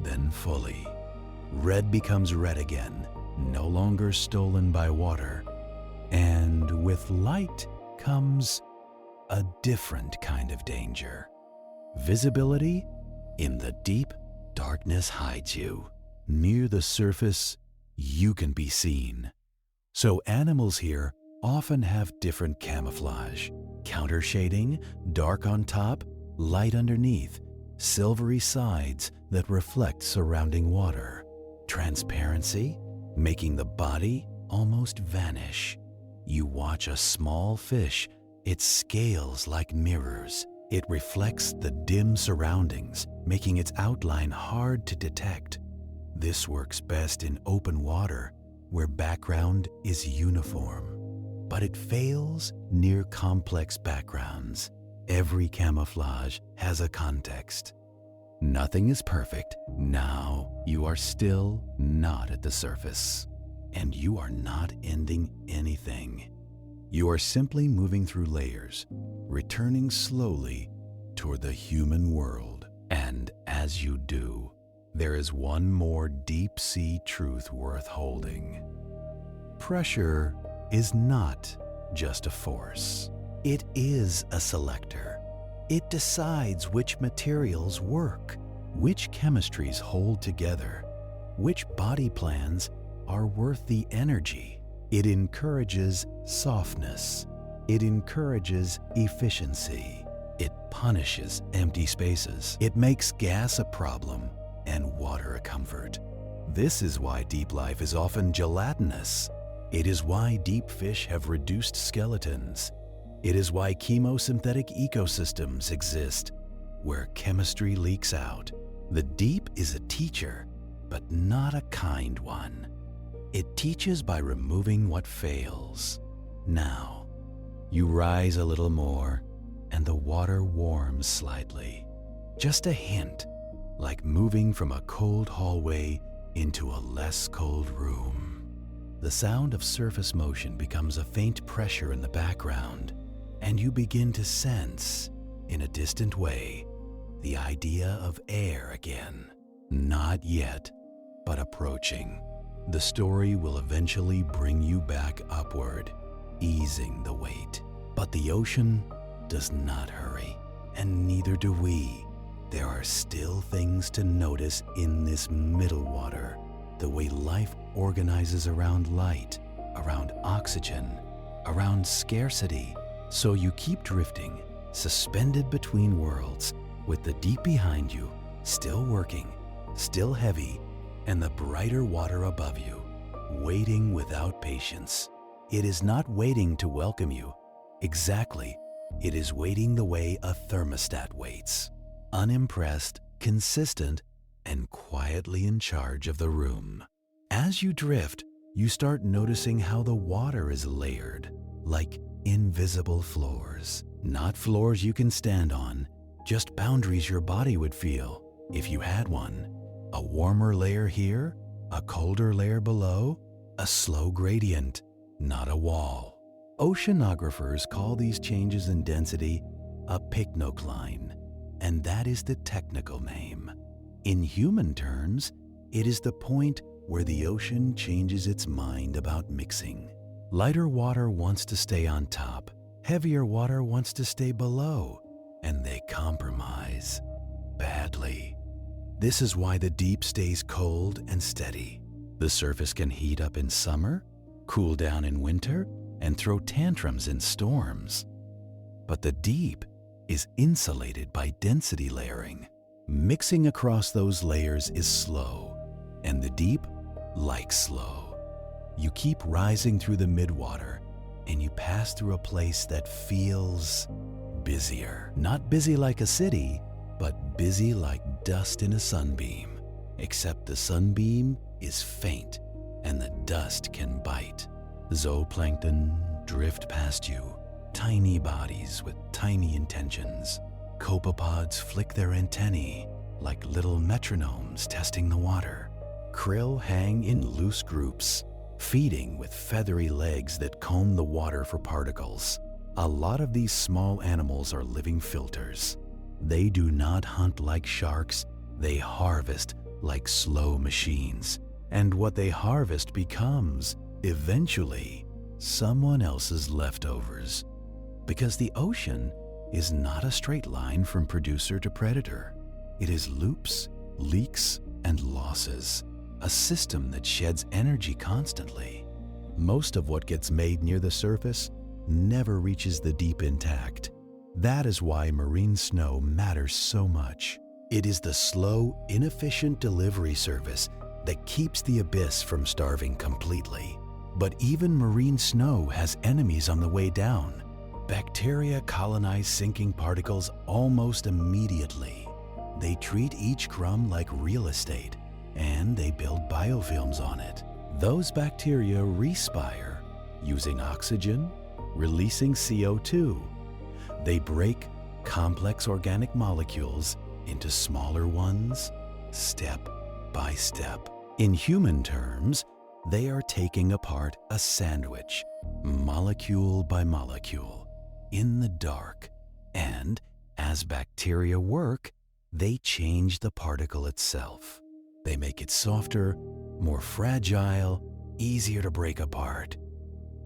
then fully. Red becomes red again, no longer stolen by water. And with light comes a different kind of danger. Visibility in the deep, darkness hides you. Near the surface, you can be seen. So animals here often have different camouflage. Counter shading, dark on top, light underneath, silvery sides that reflect surrounding water. Transparency, making the body almost vanish. You watch a small fish, its scales like mirrors. It reflects the dim surroundings, making its outline hard to detect. This works best in open water, where background is uniform. But it fails near complex backgrounds. Every camouflage has a context. Nothing is perfect. Now you are still not at the surface. And you are not ending anything. You are simply moving through layers, returning slowly toward the human world. And as you do, there is one more deep-sea truth worth holding. Pressure is not just a force. It is a selector. It decides which materials work, which chemistries hold together, which body plans are worth the energy. It encourages softness. It encourages efficiency. It punishes empty spaces. It makes gas a problem and water a comfort. This is why deep life is often gelatinous. It is why deep fish have reduced skeletons. It is why chemosynthetic ecosystems exist, where chemistry leaks out. The deep is a teacher, but not a kind one. It teaches by removing what fails. Now, you rise a little more and the water warms slightly. Just a hint, like moving from a cold hallway into a less cold room. The sound of surface motion becomes a faint pressure in the background, and you begin to sense, in a distant way, the idea of air again. Not yet, but approaching. The story will eventually bring you back upward, easing the weight. But the ocean does not hurry, and neither do we. There are still things to notice in this middle water. The way life organizes around light, around oxygen, around scarcity. So you keep drifting, suspended between worlds, with the deep behind you, still working, still heavy, and the brighter water above you, waiting without patience. It is not waiting to welcome you. Exactly, it is waiting the way a thermostat waits. Unimpressed, consistent, and quietly in charge of the room. As you drift, you start noticing how the water is layered, like invisible floors. Not floors you can stand on, just boundaries your body would feel if you had one. A warmer layer here, a colder layer below, a slow gradient, not a wall. Oceanographers call these changes in density a pycnocline, and that is the technical name. In human terms, it is the point where the ocean changes its mind about mixing. Lighter water wants to stay on top, heavier water wants to stay below, and they compromise badly. This is why the deep stays cold and steady. The surface can heat up in summer, cool down in winter, and throw tantrums in storms. But the deep is insulated by density layering. Mixing across those layers is slow, and the deep likes slow. You keep rising through the midwater, and you pass through a place that feels busier. Not busy like a city, but busy like dust in a sunbeam. Except the sunbeam is faint, and the dust can bite. Zooplankton drift past you, tiny bodies with tiny intentions. Copepods flick their antennae like little metronomes testing the water. Krill hang in loose groups, feeding with feathery legs that comb the water for particles. A lot of these small animals are living filters. They do not hunt like sharks, they harvest like slow machines. And what they harvest becomes, eventually, someone else's leftovers. Because the ocean is not a straight line from producer to predator. It is loops, leaks, and losses, a system that sheds energy constantly. Most of what gets made near the surface never reaches the deep intact. That is why marine snow matters so much. It is the slow, inefficient delivery service that keeps the abyss from starving completely. But even marine snow has enemies on the way down. Bacteria colonize sinking particles almost immediately. They treat each crumb like real estate, and they build biofilms on it. Those bacteria respire, using oxygen, releasing CO2. They break complex organic molecules into smaller ones, step by step. In human terms, they are taking apart a sandwich, molecule by molecule, in the dark. And as bacteria work, they change the particle itself. They make it softer, more fragile, easier to break apart.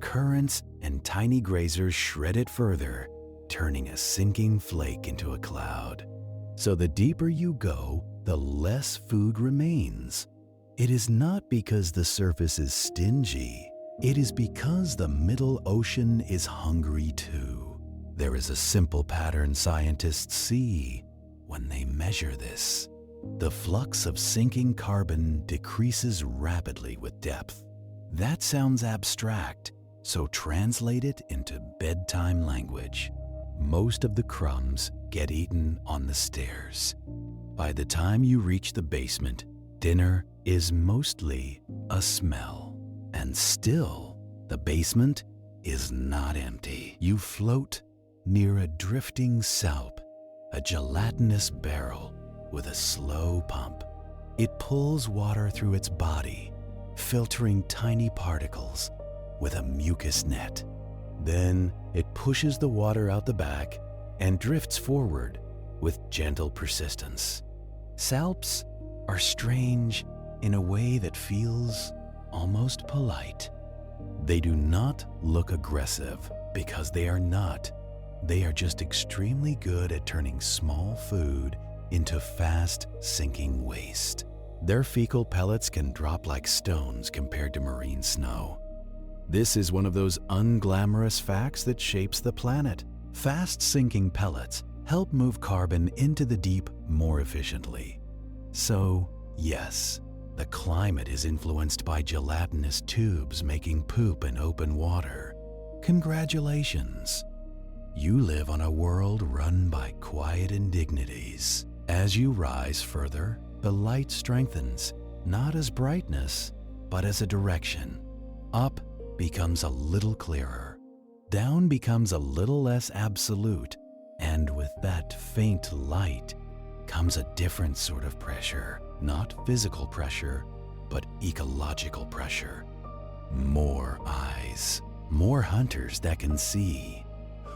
Currents and tiny grazers shred it further, turning a sinking flake into a cloud. So the deeper you go, the less food remains. It is not because the surface is stingy. It is because the middle ocean is hungry too. There is a simple pattern scientists see when they measure this. The flux of sinking carbon decreases rapidly with depth. That sounds abstract, so translate it into bedtime language. Most of the crumbs get eaten on the stairs. By the time you reach the basement, dinner is mostly a smell. And still, the basement is not empty. You float near a drifting salp, a gelatinous barrel with a slow pump. It pulls water through its body, filtering tiny particles with a mucus net. Then it pushes the water out the back and drifts forward with gentle persistence. Salps are strange in a way that feels almost polite. They do not look aggressive because they are not. They are just extremely good at turning small food into fast sinking waste. Their fecal pellets can drop like stones compared to marine snow. This is one of those unglamorous facts that shapes the planet. Fast sinking pellets help move carbon into the deep more efficiently. So, yes, the climate is influenced by gelatinous tubes making poop in open water. Congratulations! You live on a world run by quiet indignities. As you rise further, the light strengthens, not as brightness, but as a direction. Up becomes a little clearer. Down becomes a little less absolute. And with that faint light comes a different sort of pressure. Not physical pressure, but ecological pressure. More eyes, more hunters that can see,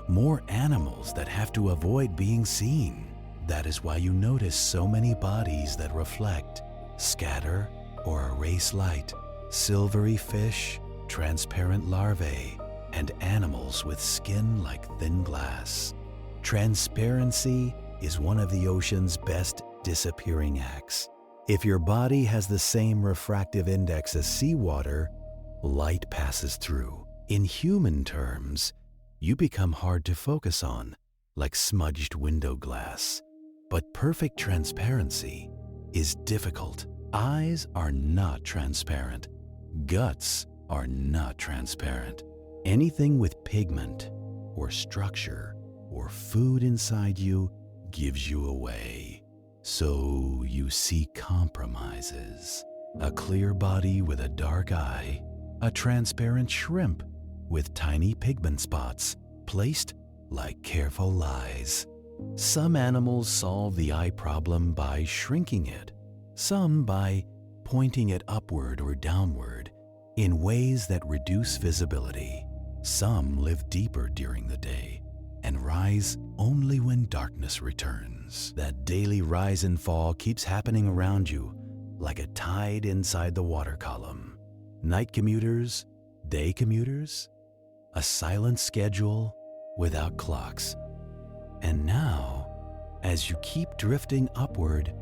more animals that have to avoid being seen. That is why you notice so many bodies that reflect, scatter, or erase light. Silvery fish, transparent larvae, and animals with skin like thin glass. Transparency is one of the ocean's best disappearing acts. If your body has the same refractive index as seawater, light passes through. In human terms, you become hard to focus on, like smudged window glass. But perfect transparency is difficult. Eyes are not transparent. Guts are not transparent. Anything with pigment or structure or food inside you gives you away. So you see compromises. A clear body with a dark eye, a transparent shrimp with tiny pigment spots placed like careful lies. Some animals solve the eye problem by shrinking it, some by pointing it upward or downward in ways that reduce visibility. Some live deeper during the day and rise only when darkness returns. That daily rise and fall keeps happening around you like a tide inside the water column. Night commuters, day commuters, a silent schedule without clocks. And now, as you keep drifting upward,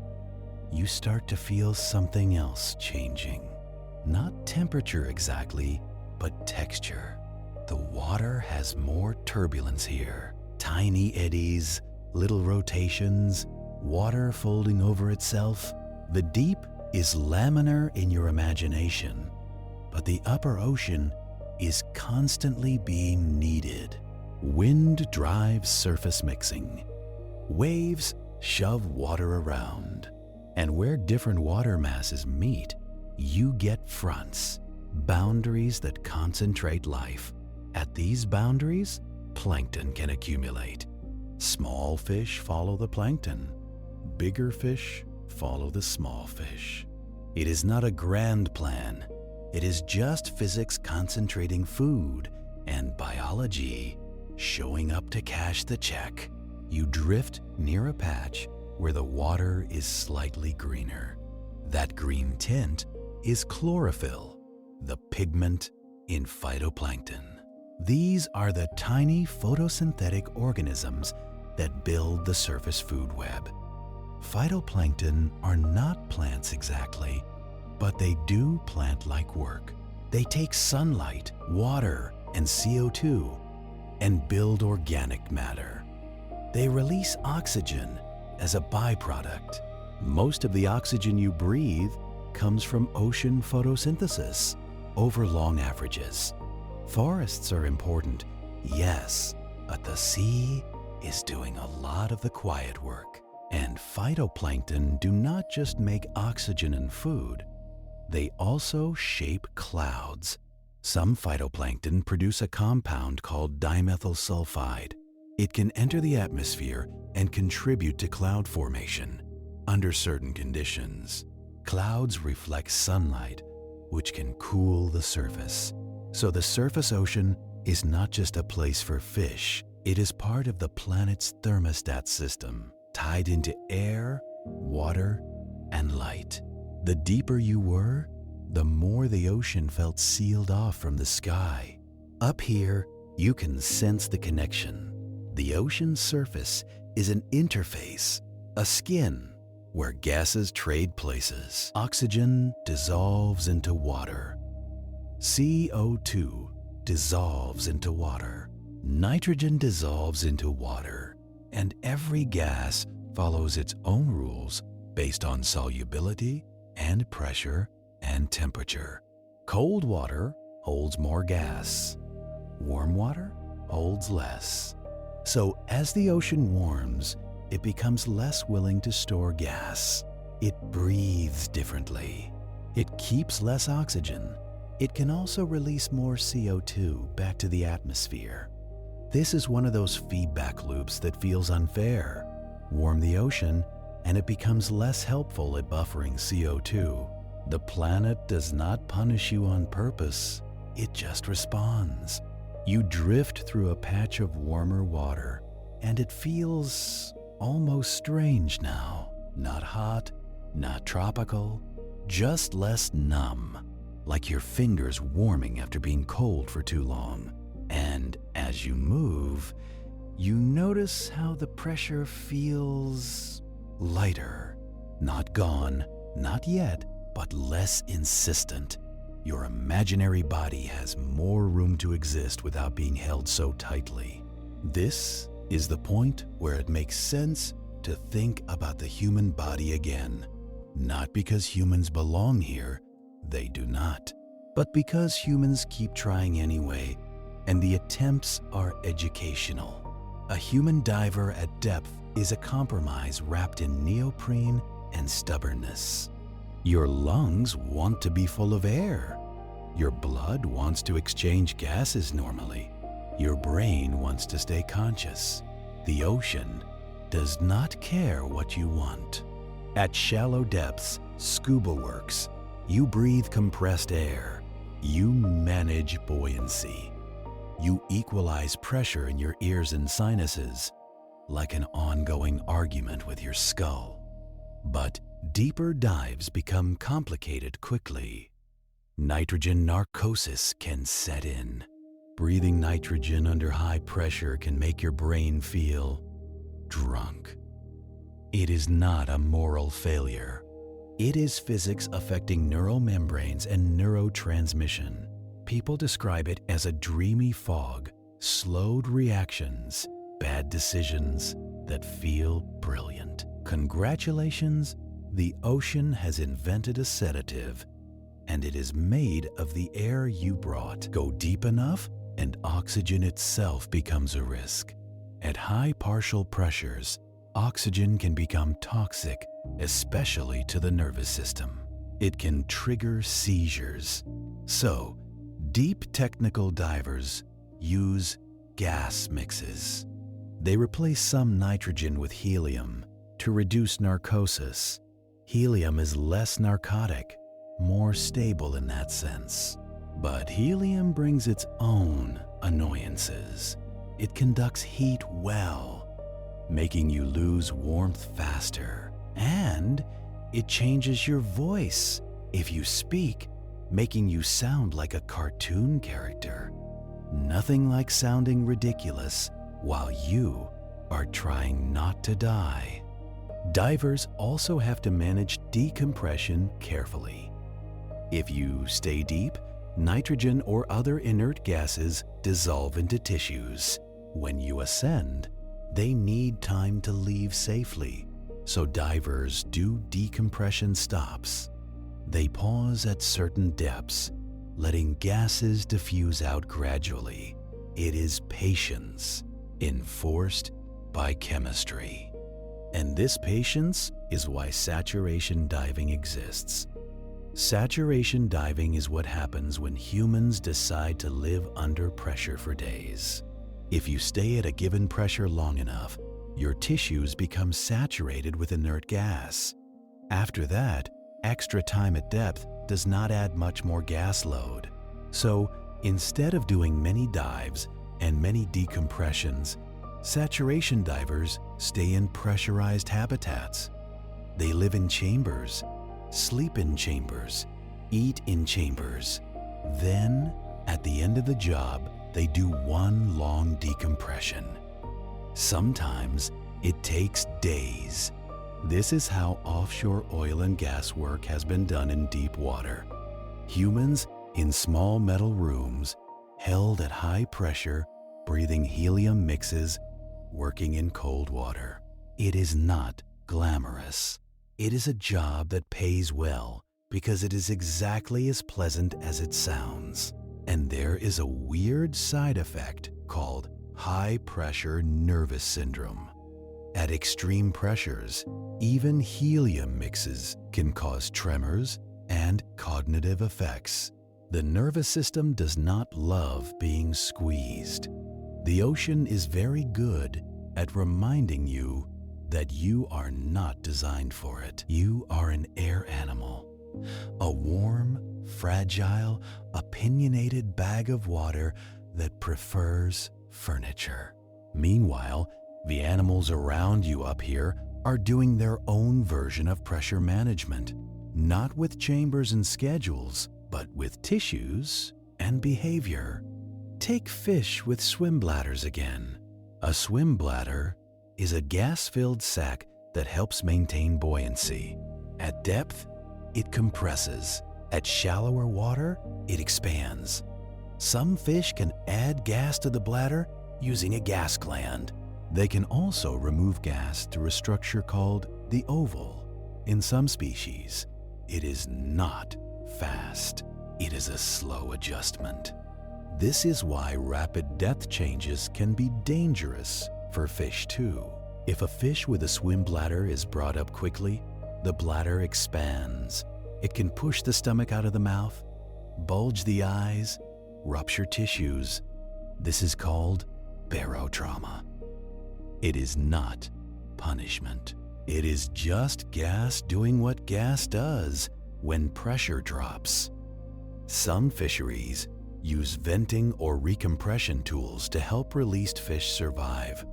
you start to feel something else changing. Not temperature exactly, but texture. The water has more turbulence here. Tiny eddies, little rotations, water folding over itself. The deep is laminar in your imagination, but the upper ocean is constantly being kneaded. Wind drives surface mixing. Waves shove water around. And where different water masses meet, you get fronts, boundaries that concentrate life. At these boundaries, plankton can accumulate. Small fish follow the plankton. Bigger fish follow the small fish. It is not a grand plan. It is just physics concentrating food and biology showing up to cash the check. You drift near a patch where the water is slightly greener. That green tint is chlorophyll, the pigment in phytoplankton. These are the tiny photosynthetic organisms that build the surface food web. Phytoplankton are not plants exactly, but they do plant-like work. They take sunlight, water, and CO2 and build organic matter. They release oxygen as a byproduct. Most of the oxygen you breathe comes from ocean photosynthesis over long averages. Forests are important, yes, but the sea is doing a lot of the quiet work. And phytoplankton do not just make oxygen and food, they also shape clouds Some phytoplankton produce a compound called dimethyl sulfide. It can enter the atmosphere and contribute to cloud formation. Under certain conditions, clouds reflect sunlight, which can cool the surface. So the surface ocean is not just a place for fish, it is part of the planet's thermostat system, tied into air, water, and light. The deeper you were, the more the ocean felt sealed off from the sky. Up here, you can sense the connection. The ocean's surface is an interface, a skin, where gases trade places. Oxygen dissolves into water. CO2 dissolves into water. Nitrogen dissolves into water. And every gas follows its own rules based on solubility and pressure and temperature. Cold water holds more gas. Warm water holds less. So as the ocean warms, it becomes less willing to store gas. It breathes differently. It keeps less oxygen. It can also release more CO2 back to the atmosphere. This is one of those feedback loops that feels unfair. Warm the ocean, and it becomes less helpful at buffering CO2. The planet does not punish you on purpose. It just responds. You drift through a patch of warmer water, and it feels almost strange now. Not hot, not tropical, just less numb, like your fingers warming after being cold for too long. And as you move, you notice how the pressure feels lighter. Not gone, not yet, but less insistent. Your imaginary body has more room to exist without being held so tightly. This is the point where it makes sense to think about the human body again. Not because humans belong here, they do not, but because humans keep trying anyway, and the attempts are educational. A human diver at depth is a compromise wrapped in neoprene and stubbornness. Your lungs want to be full of air. Your blood wants to exchange gases normally. Your brain wants to stay conscious. The ocean does not care what you want. At shallow depths, scuba works. You breathe compressed air. You manage buoyancy. You equalize pressure in your ears and sinuses, like an ongoing argument with your skull. But deeper dives become complicated quickly. Nitrogen narcosis can set in. Breathing nitrogen under high pressure can make your brain feel drunk. It is not a moral failure. It is physics affecting neural membranes and neurotransmission. People describe it as a dreamy fog, slowed reactions, bad decisions that feel brilliant. Congratulations, the ocean has invented a sedative, and it is made of the air you brought. Go deep enough, and oxygen itself becomes a risk. At high partial pressures, oxygen can become toxic, especially to the nervous system. It can trigger seizures. So, deep technical divers use gas mixes. They replace some nitrogen with helium to reduce narcosis. Helium is less narcotic, more stable in that sense. But helium brings its own annoyances. It conducts heat well, making you lose warmth faster. And it changes your voice if you speak, making you sound like a cartoon character. Nothing like sounding ridiculous while you are trying not to die. Divers also have to manage decompression carefully. If you stay deep, nitrogen or other inert gases dissolve into tissues. When you ascend, they need time to leave safely, so divers do decompression stops. They pause at certain depths, letting gases diffuse out gradually. It is patience, enforced by chemistry. And this patience is why saturation diving exists. Saturation diving is what happens when humans decide to live under pressure for days. If you stay at a given pressure long enough, your tissues become saturated with inert gas. After that, extra time at depth does not add much more gas load. So, instead of doing many dives and many decompressions, saturation divers stay in pressurized habitats. They live in chambers, sleep in chambers, eat in chambers. Then, at the end of the job, they do one long decompression. Sometimes it takes days. This is how offshore oil and gas work has been done in deep water. Humans in small metal rooms, held at high pressure, breathing helium mixes, working in cold water. It is not glamorous. It is a job that pays well because it is exactly as pleasant as it sounds. And there is a weird side effect called high-pressure nervous syndrome. At extreme pressures, even helium mixes can cause tremors and cognitive effects. The nervous system does not love being squeezed. The ocean is very good at reminding you that you are not designed for it. You are an air animal, a warm, fragile, opinionated bag of water that prefers furniture. Meanwhile, the animals around you up here are doing their own version of pressure management, not with chambers and schedules, but with tissues and behavior. Take fish with swim bladders again. A swim bladder is a gas-filled sac that helps maintain buoyancy. At depth, it compresses. At shallower water, it expands. Some fish can add gas to the bladder using a gas gland. They can also remove gas through a structure called the oval. In some species, it is not fast. It is a slow adjustment. This is why rapid depth changes can be dangerous for fish too. If a fish with a swim bladder is brought up quickly, the bladder expands. It can push the stomach out of the mouth, bulge the eyes, rupture tissues. This is called barotrauma. It is not punishment. It is just gas doing what gas does when pressure drops. Some fisheries use venting or recompression tools to help released fish survive.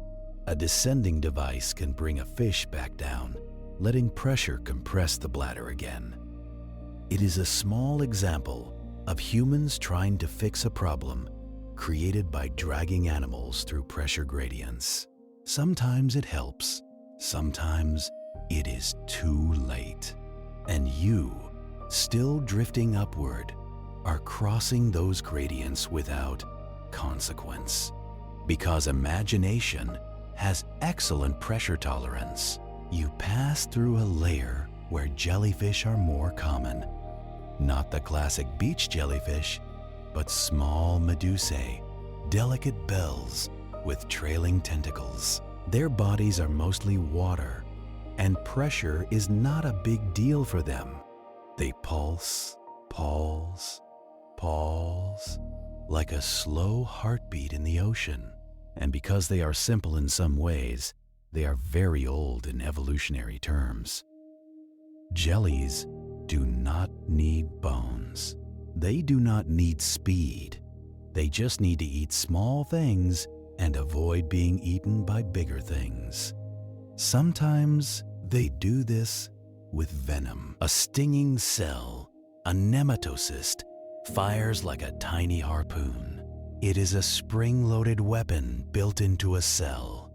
A descending device can bring a fish back down, letting pressure compress the bladder again. It is a small example of humans trying to fix a problem created by dragging animals through pressure gradients. Sometimes it helps, sometimes it is too late. And you, still drifting upward, are crossing those gradients without consequence. Because imagination has excellent pressure tolerance. You pass through a layer where jellyfish are more common. Not the classic beach jellyfish, but small medusae, delicate bells with trailing tentacles. Their bodies are mostly water, and pressure is not a big deal for them. They pulse, pulse, pulse, like a slow heartbeat in the ocean. And because they are simple in some ways, they are very old in evolutionary terms. Jellies do not need bones. They do not need speed. They just need to eat small things and avoid being eaten by bigger things. Sometimes they do this with venom. A stinging cell, a nematocyst, fires like a tiny harpoon. It is a spring-loaded weapon built into a cell.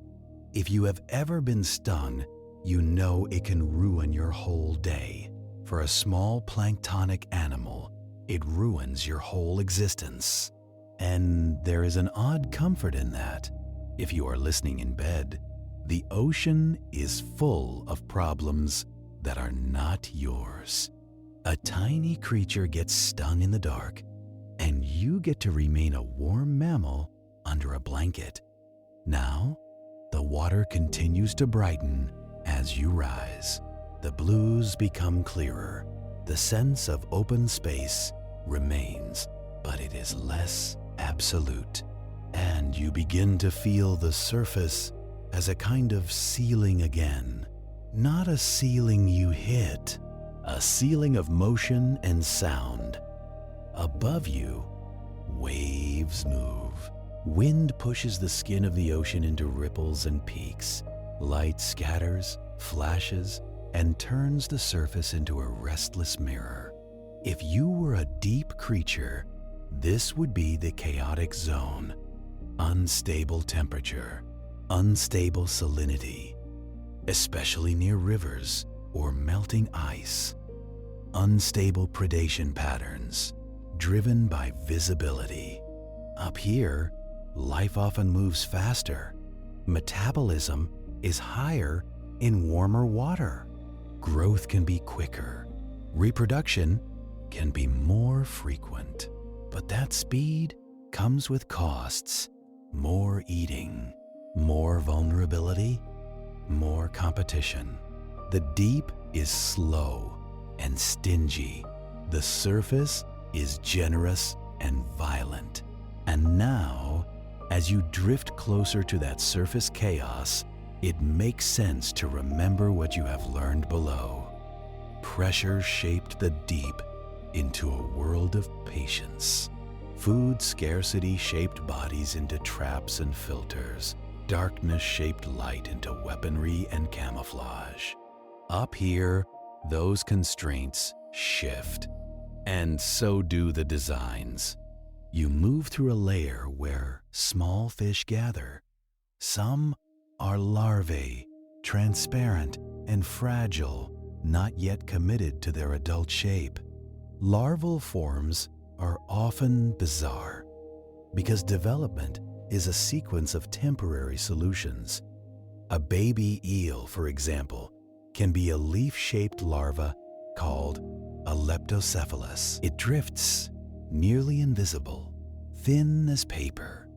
If you have ever been stung, you know it can ruin your whole day. For a small planktonic animal, it ruins your whole existence. And there is an odd comfort in that. If you are listening in bed, the ocean is full of problems that are not yours. A tiny creature gets stung in the dark, and you get to remain a warm mammal under a blanket. Now, the water continues to brighten as you rise. The blues become clearer. The sense of open space remains, but it is less absolute, and you begin to feel the surface as a kind of ceiling again. Not a ceiling you hit, a ceiling of motion and sound. Above you, waves move. Wind pushes the skin of the ocean into ripples and peaks. Light scatters, flashes, and turns the surface into a restless mirror. If you were a deep creature, this would be the chaotic zone. Unstable temperature, unstable salinity, especially near rivers or melting ice. Unstable predation patterns, driven by visibility. Up here, life often moves faster. Metabolism is higher in warmer water. Growth can be quicker. Reproduction can be more frequent. But that speed comes with costs. More eating, more vulnerability, more competition. The deep is slow and stingy. The surface is generous and violent. And now, as you drift closer to that surface chaos, it makes sense to remember what you have learned below. Pressure shaped the deep into a world of patience. Food scarcity shaped bodies into traps and filters. Darkness shaped light into weaponry and camouflage. Up here, those constraints shift, and so do the designs. You move through a layer where small fish gather. Some are larvae, transparent and fragile, not yet committed to their adult shape. Larval forms are often bizarre because development is a sequence of temporary solutions. A baby eel, for example, can be a leaf-shaped larva called a leptocephalus. It drifts, nearly invisible, thin as paper.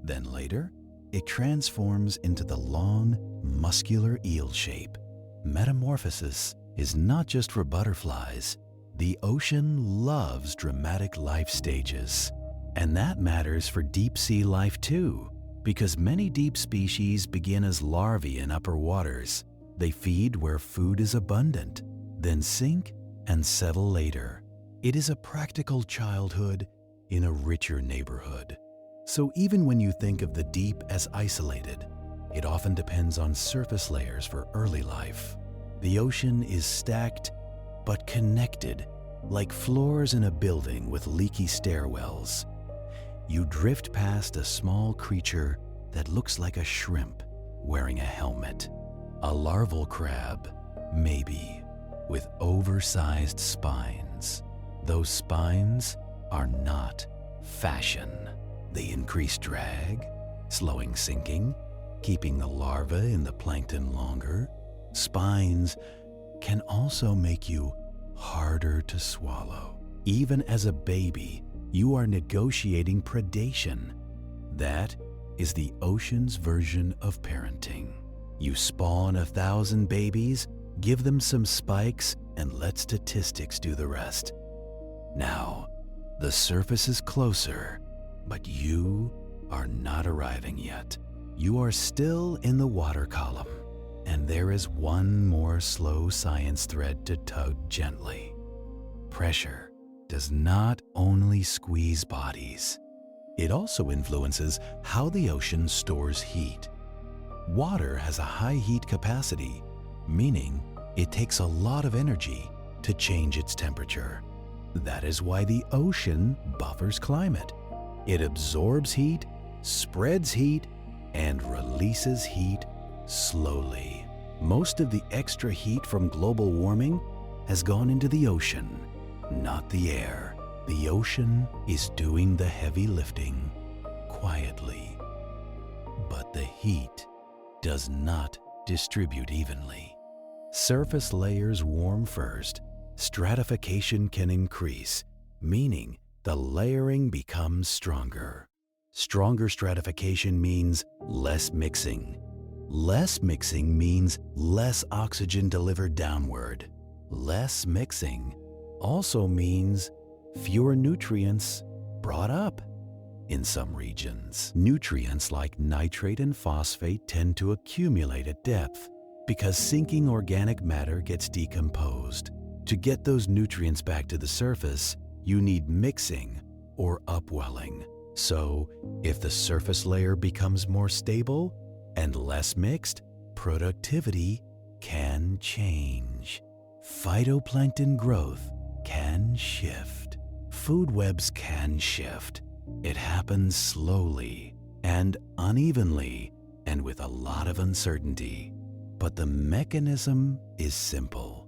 Then later, it transforms into the long, muscular eel shape. Metamorphosis is not just for butterflies. The ocean loves dramatic life stages. And that matters for deep-sea life too, because many deep species begin as larvae in upper waters. They feed where food is abundant, then sink and settle later. It is a practical childhood in a richer neighborhood. So even when you think of the deep as isolated, it often depends on surface layers for early life. The ocean is stacked but connected, like floors in a building with leaky stairwells. You drift past a small creature that looks like a shrimp wearing a helmet. A larval crab, maybe, with oversized spines. Those spines are not fashion. They increase drag, slowing sinking, keeping the larva in the plankton longer. Spines can also make you harder to swallow. Even as a baby, you are negotiating predation. That is the ocean's version of parenting. You spawn 1,000 babies, give them some spikes, and let statistics do the rest. Now, the surface is closer, but you are not arriving yet. You are still in the water column, and there is one more slow science thread to tug gently. Pressure does not only squeeze bodies, it also influences how the ocean stores heat. Water has a high heat capacity, meaning it takes a lot of energy to change its temperature. That is why the ocean buffers climate. It absorbs heat, spreads heat, and releases heat slowly. Most of the extra heat from global warming has gone into the ocean, not the air. The ocean is doing the heavy lifting quietly. But the heat does not distribute evenly. Surface layers warm first. Stratification can increase, meaning the layering becomes stronger. Stronger stratification means less mixing. Less mixing means less oxygen delivered downward. Less mixing also means fewer nutrients brought up. In some regions, nutrients like nitrate and phosphate tend to accumulate at depth because sinking organic matter gets decomposed. To get those nutrients back to the surface, you need mixing or upwelling. So, if the surface layer becomes more stable and less mixed, productivity can change. Phytoplankton growth can shift. Food webs can shift. It happens slowly and unevenly and with a lot of uncertainty. But the mechanism is simple.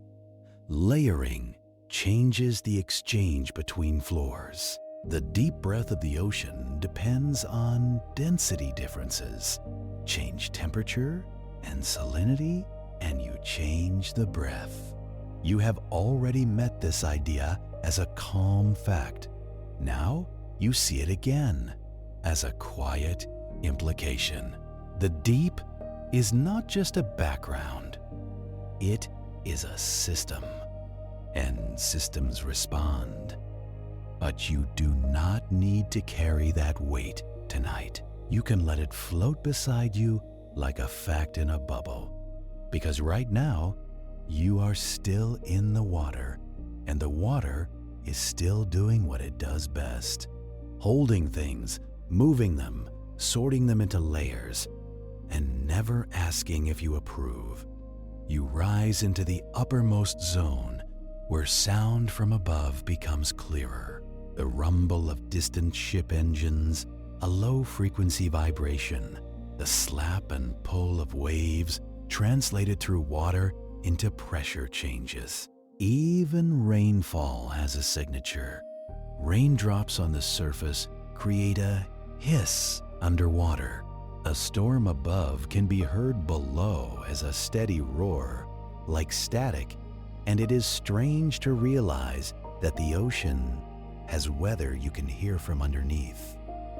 Layering changes the exchange between floors. The deep breath of the ocean depends on density differences. Change temperature and salinity, and you change the breath. You have already met this idea as a calm fact. Now, you see it again as a quiet implication. The deep is not just a background, it is a system, and systems respond. But you do not need to carry that weight tonight. You can let it float beside you like a fact in a bubble, because right now, you are still in the water, and the water is still doing what it does best. Holding things, moving them, sorting them into layers, and never asking if you approve. You rise into the uppermost zone where sound from above becomes clearer. The rumble of distant ship engines, a low-frequency vibration, the slap and pull of waves translated through water into pressure changes. Even rainfall has a signature. Raindrops on the surface create a hiss underwater. A storm above can be heard below as a steady roar, like static, and it is strange to realize that the ocean has weather you can hear from underneath.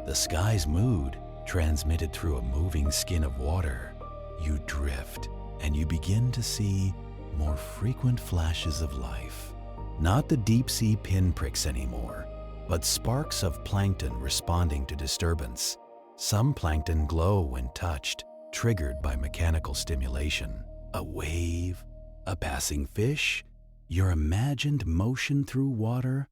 The sky's mood, transmitted through a moving skin of water. You drift, and you begin to see more frequent flashes of life. Not the deep-sea pinpricks anymore, but sparks of plankton responding to disturbance. Some plankton glow when touched, triggered by mechanical stimulation. A wave, a passing fish, your imagined motion through water.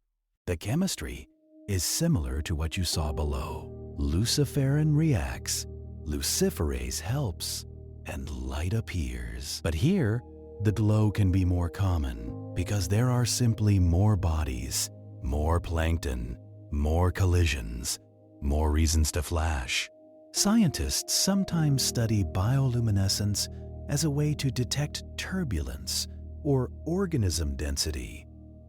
The chemistry is similar to what you saw below. Luciferin reacts, luciferase helps, and light appears. But here, the glow can be more common because there are simply more bodies, more plankton, more collisions, more reasons to flash. Scientists sometimes study bioluminescence as a way to detect turbulence or organism density,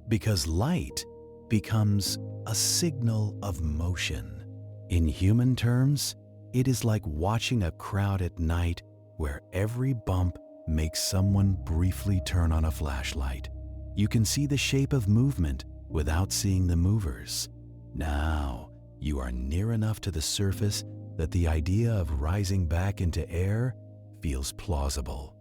because light becomes a signal of motion. In human terms, it is like watching a crowd at night where every bump makes someone briefly turn on a flashlight. You can see the shape of movement without seeing the movers. Now, you are near enough to the surface that the idea of rising back into air feels plausible.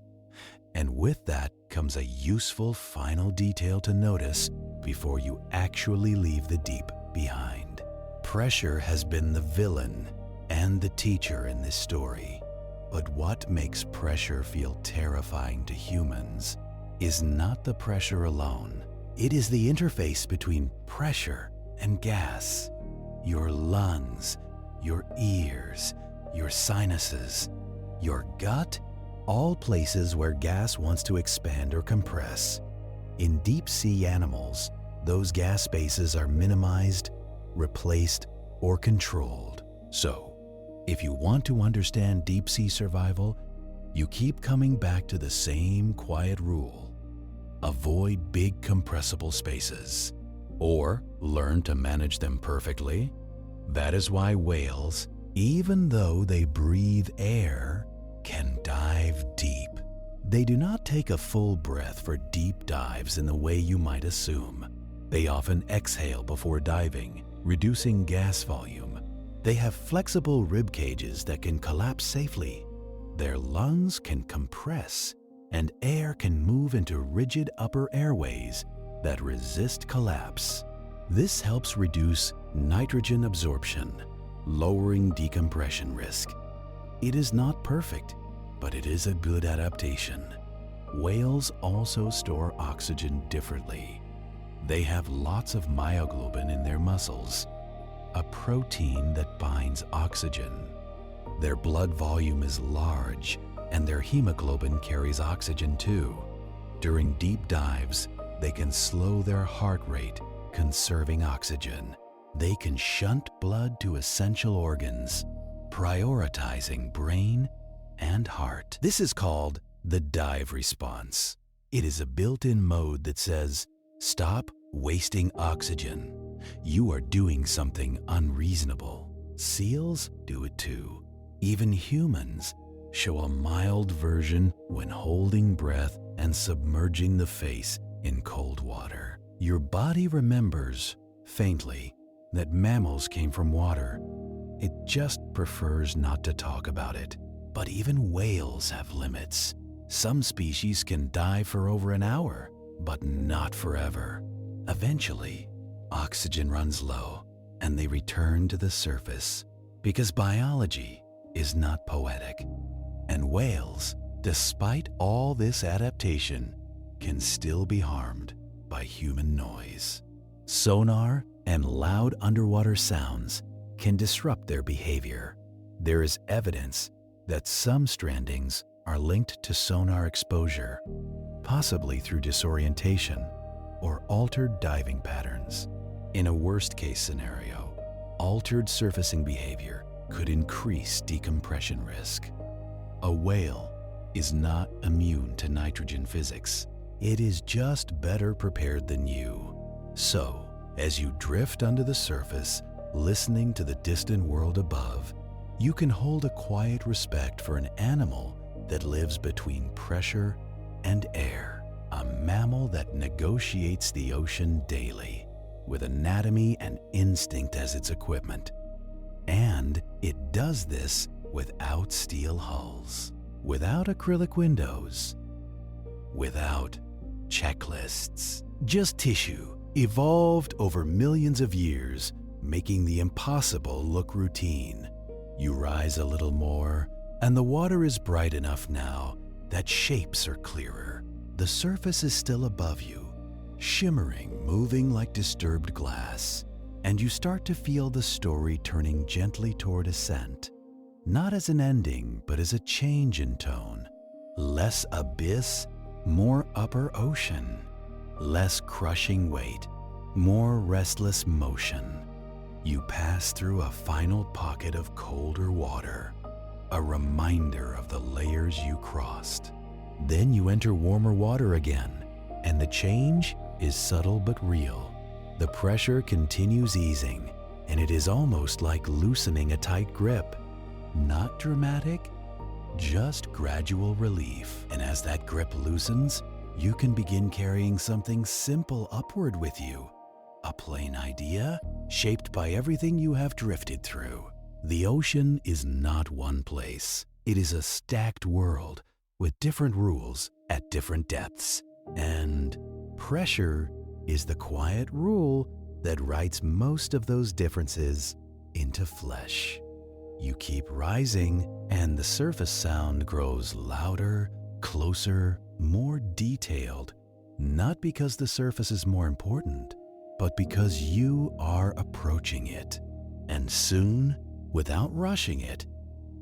And with that comes a useful final detail to notice before you actually leave the deep behind. Pressure has been the villain and the teacher in this story. But what makes pressure feel terrifying to humans is not the pressure alone. It is the interface between pressure and gas. Your lungs, your ears, your sinuses, your gut, all places where gas wants to expand or compress. In deep-sea animals, those gas spaces are minimized, replaced, or controlled. So, if you want to understand deep-sea survival, you keep coming back to the same quiet rule. Avoid big compressible spaces, or learn to manage them perfectly. That is why whales, even though they breathe air, can dive deep. They do not take a full breath for deep dives in the way you might assume. They often exhale before diving, reducing gas volume. They have flexible rib cages that can collapse safely. Their lungs can compress, and air can move into rigid upper airways that resist collapse. This helps reduce nitrogen absorption, lowering decompression risk. It is not perfect, but it is a good adaptation. Whales also store oxygen differently. They have lots of myoglobin in their muscles, a protein that binds oxygen. Their blood volume is large, and their hemoglobin carries oxygen too. During deep dives, they can slow their heart rate, conserving oxygen. They can shunt blood to essential organs, prioritizing brain and heart. This is called the dive response. It is a built-in mode that says, "Stop wasting oxygen. You are doing something unreasonable." Seals do it too. Even humans show a mild version when holding breath and submerging the face in cold water. Your body remembers, faintly, that mammals came from water. It just prefers not to talk about it. But even whales have limits. Some species can dive for over an hour, but not forever. Eventually, oxygen runs low and they return to the surface because biology is not poetic. And whales, despite all this adaptation, can still be harmed by human noise. Sonar and loud underwater sounds can disrupt their behavior. There is evidence that some strandings are linked to sonar exposure, possibly through disorientation or altered diving patterns. In a worst-case scenario, altered surfacing behavior could increase decompression risk. A whale is not immune to nitrogen physics. It is just better prepared than you. So, as you drift under the surface, listening to the distant world above, you can hold a quiet respect for an animal that lives between pressure and air, a mammal that negotiates the ocean daily, with anatomy and instinct as its equipment. And it does this without steel hulls, without acrylic windows, without checklists. Just tissue, evolved over millions of years, making the impossible look routine. You rise a little more, and the water is bright enough now that shapes are clearer. The surface is still above you, shimmering, moving like disturbed glass, and you start to feel the story turning gently toward ascent, not as an ending, but as a change in tone. Less abyss, more upper ocean. Less crushing weight, more restless motion. You pass through a final pocket of colder water, a reminder of the layers you crossed. Then you enter warmer water again, and the change is subtle but real. The pressure continues easing, and it is almost like loosening a tight grip. Not dramatic, just gradual relief. And as that grip loosens, you can begin carrying something simple upward with you. A plain idea shaped by everything you have drifted through. The ocean is not one place. It is a stacked world with different rules at different depths. And pressure is the quiet rule that writes most of those differences into flesh. You keep rising, and the surface sound grows louder, closer, more detailed, not because the surface is more important, but because you are approaching it. And soon, without rushing it,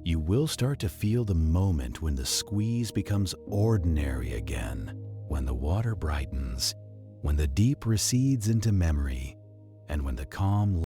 you will start to feel the moment when the squeeze becomes ordinary again, when the water brightens, when the deep recedes into memory, and when the calm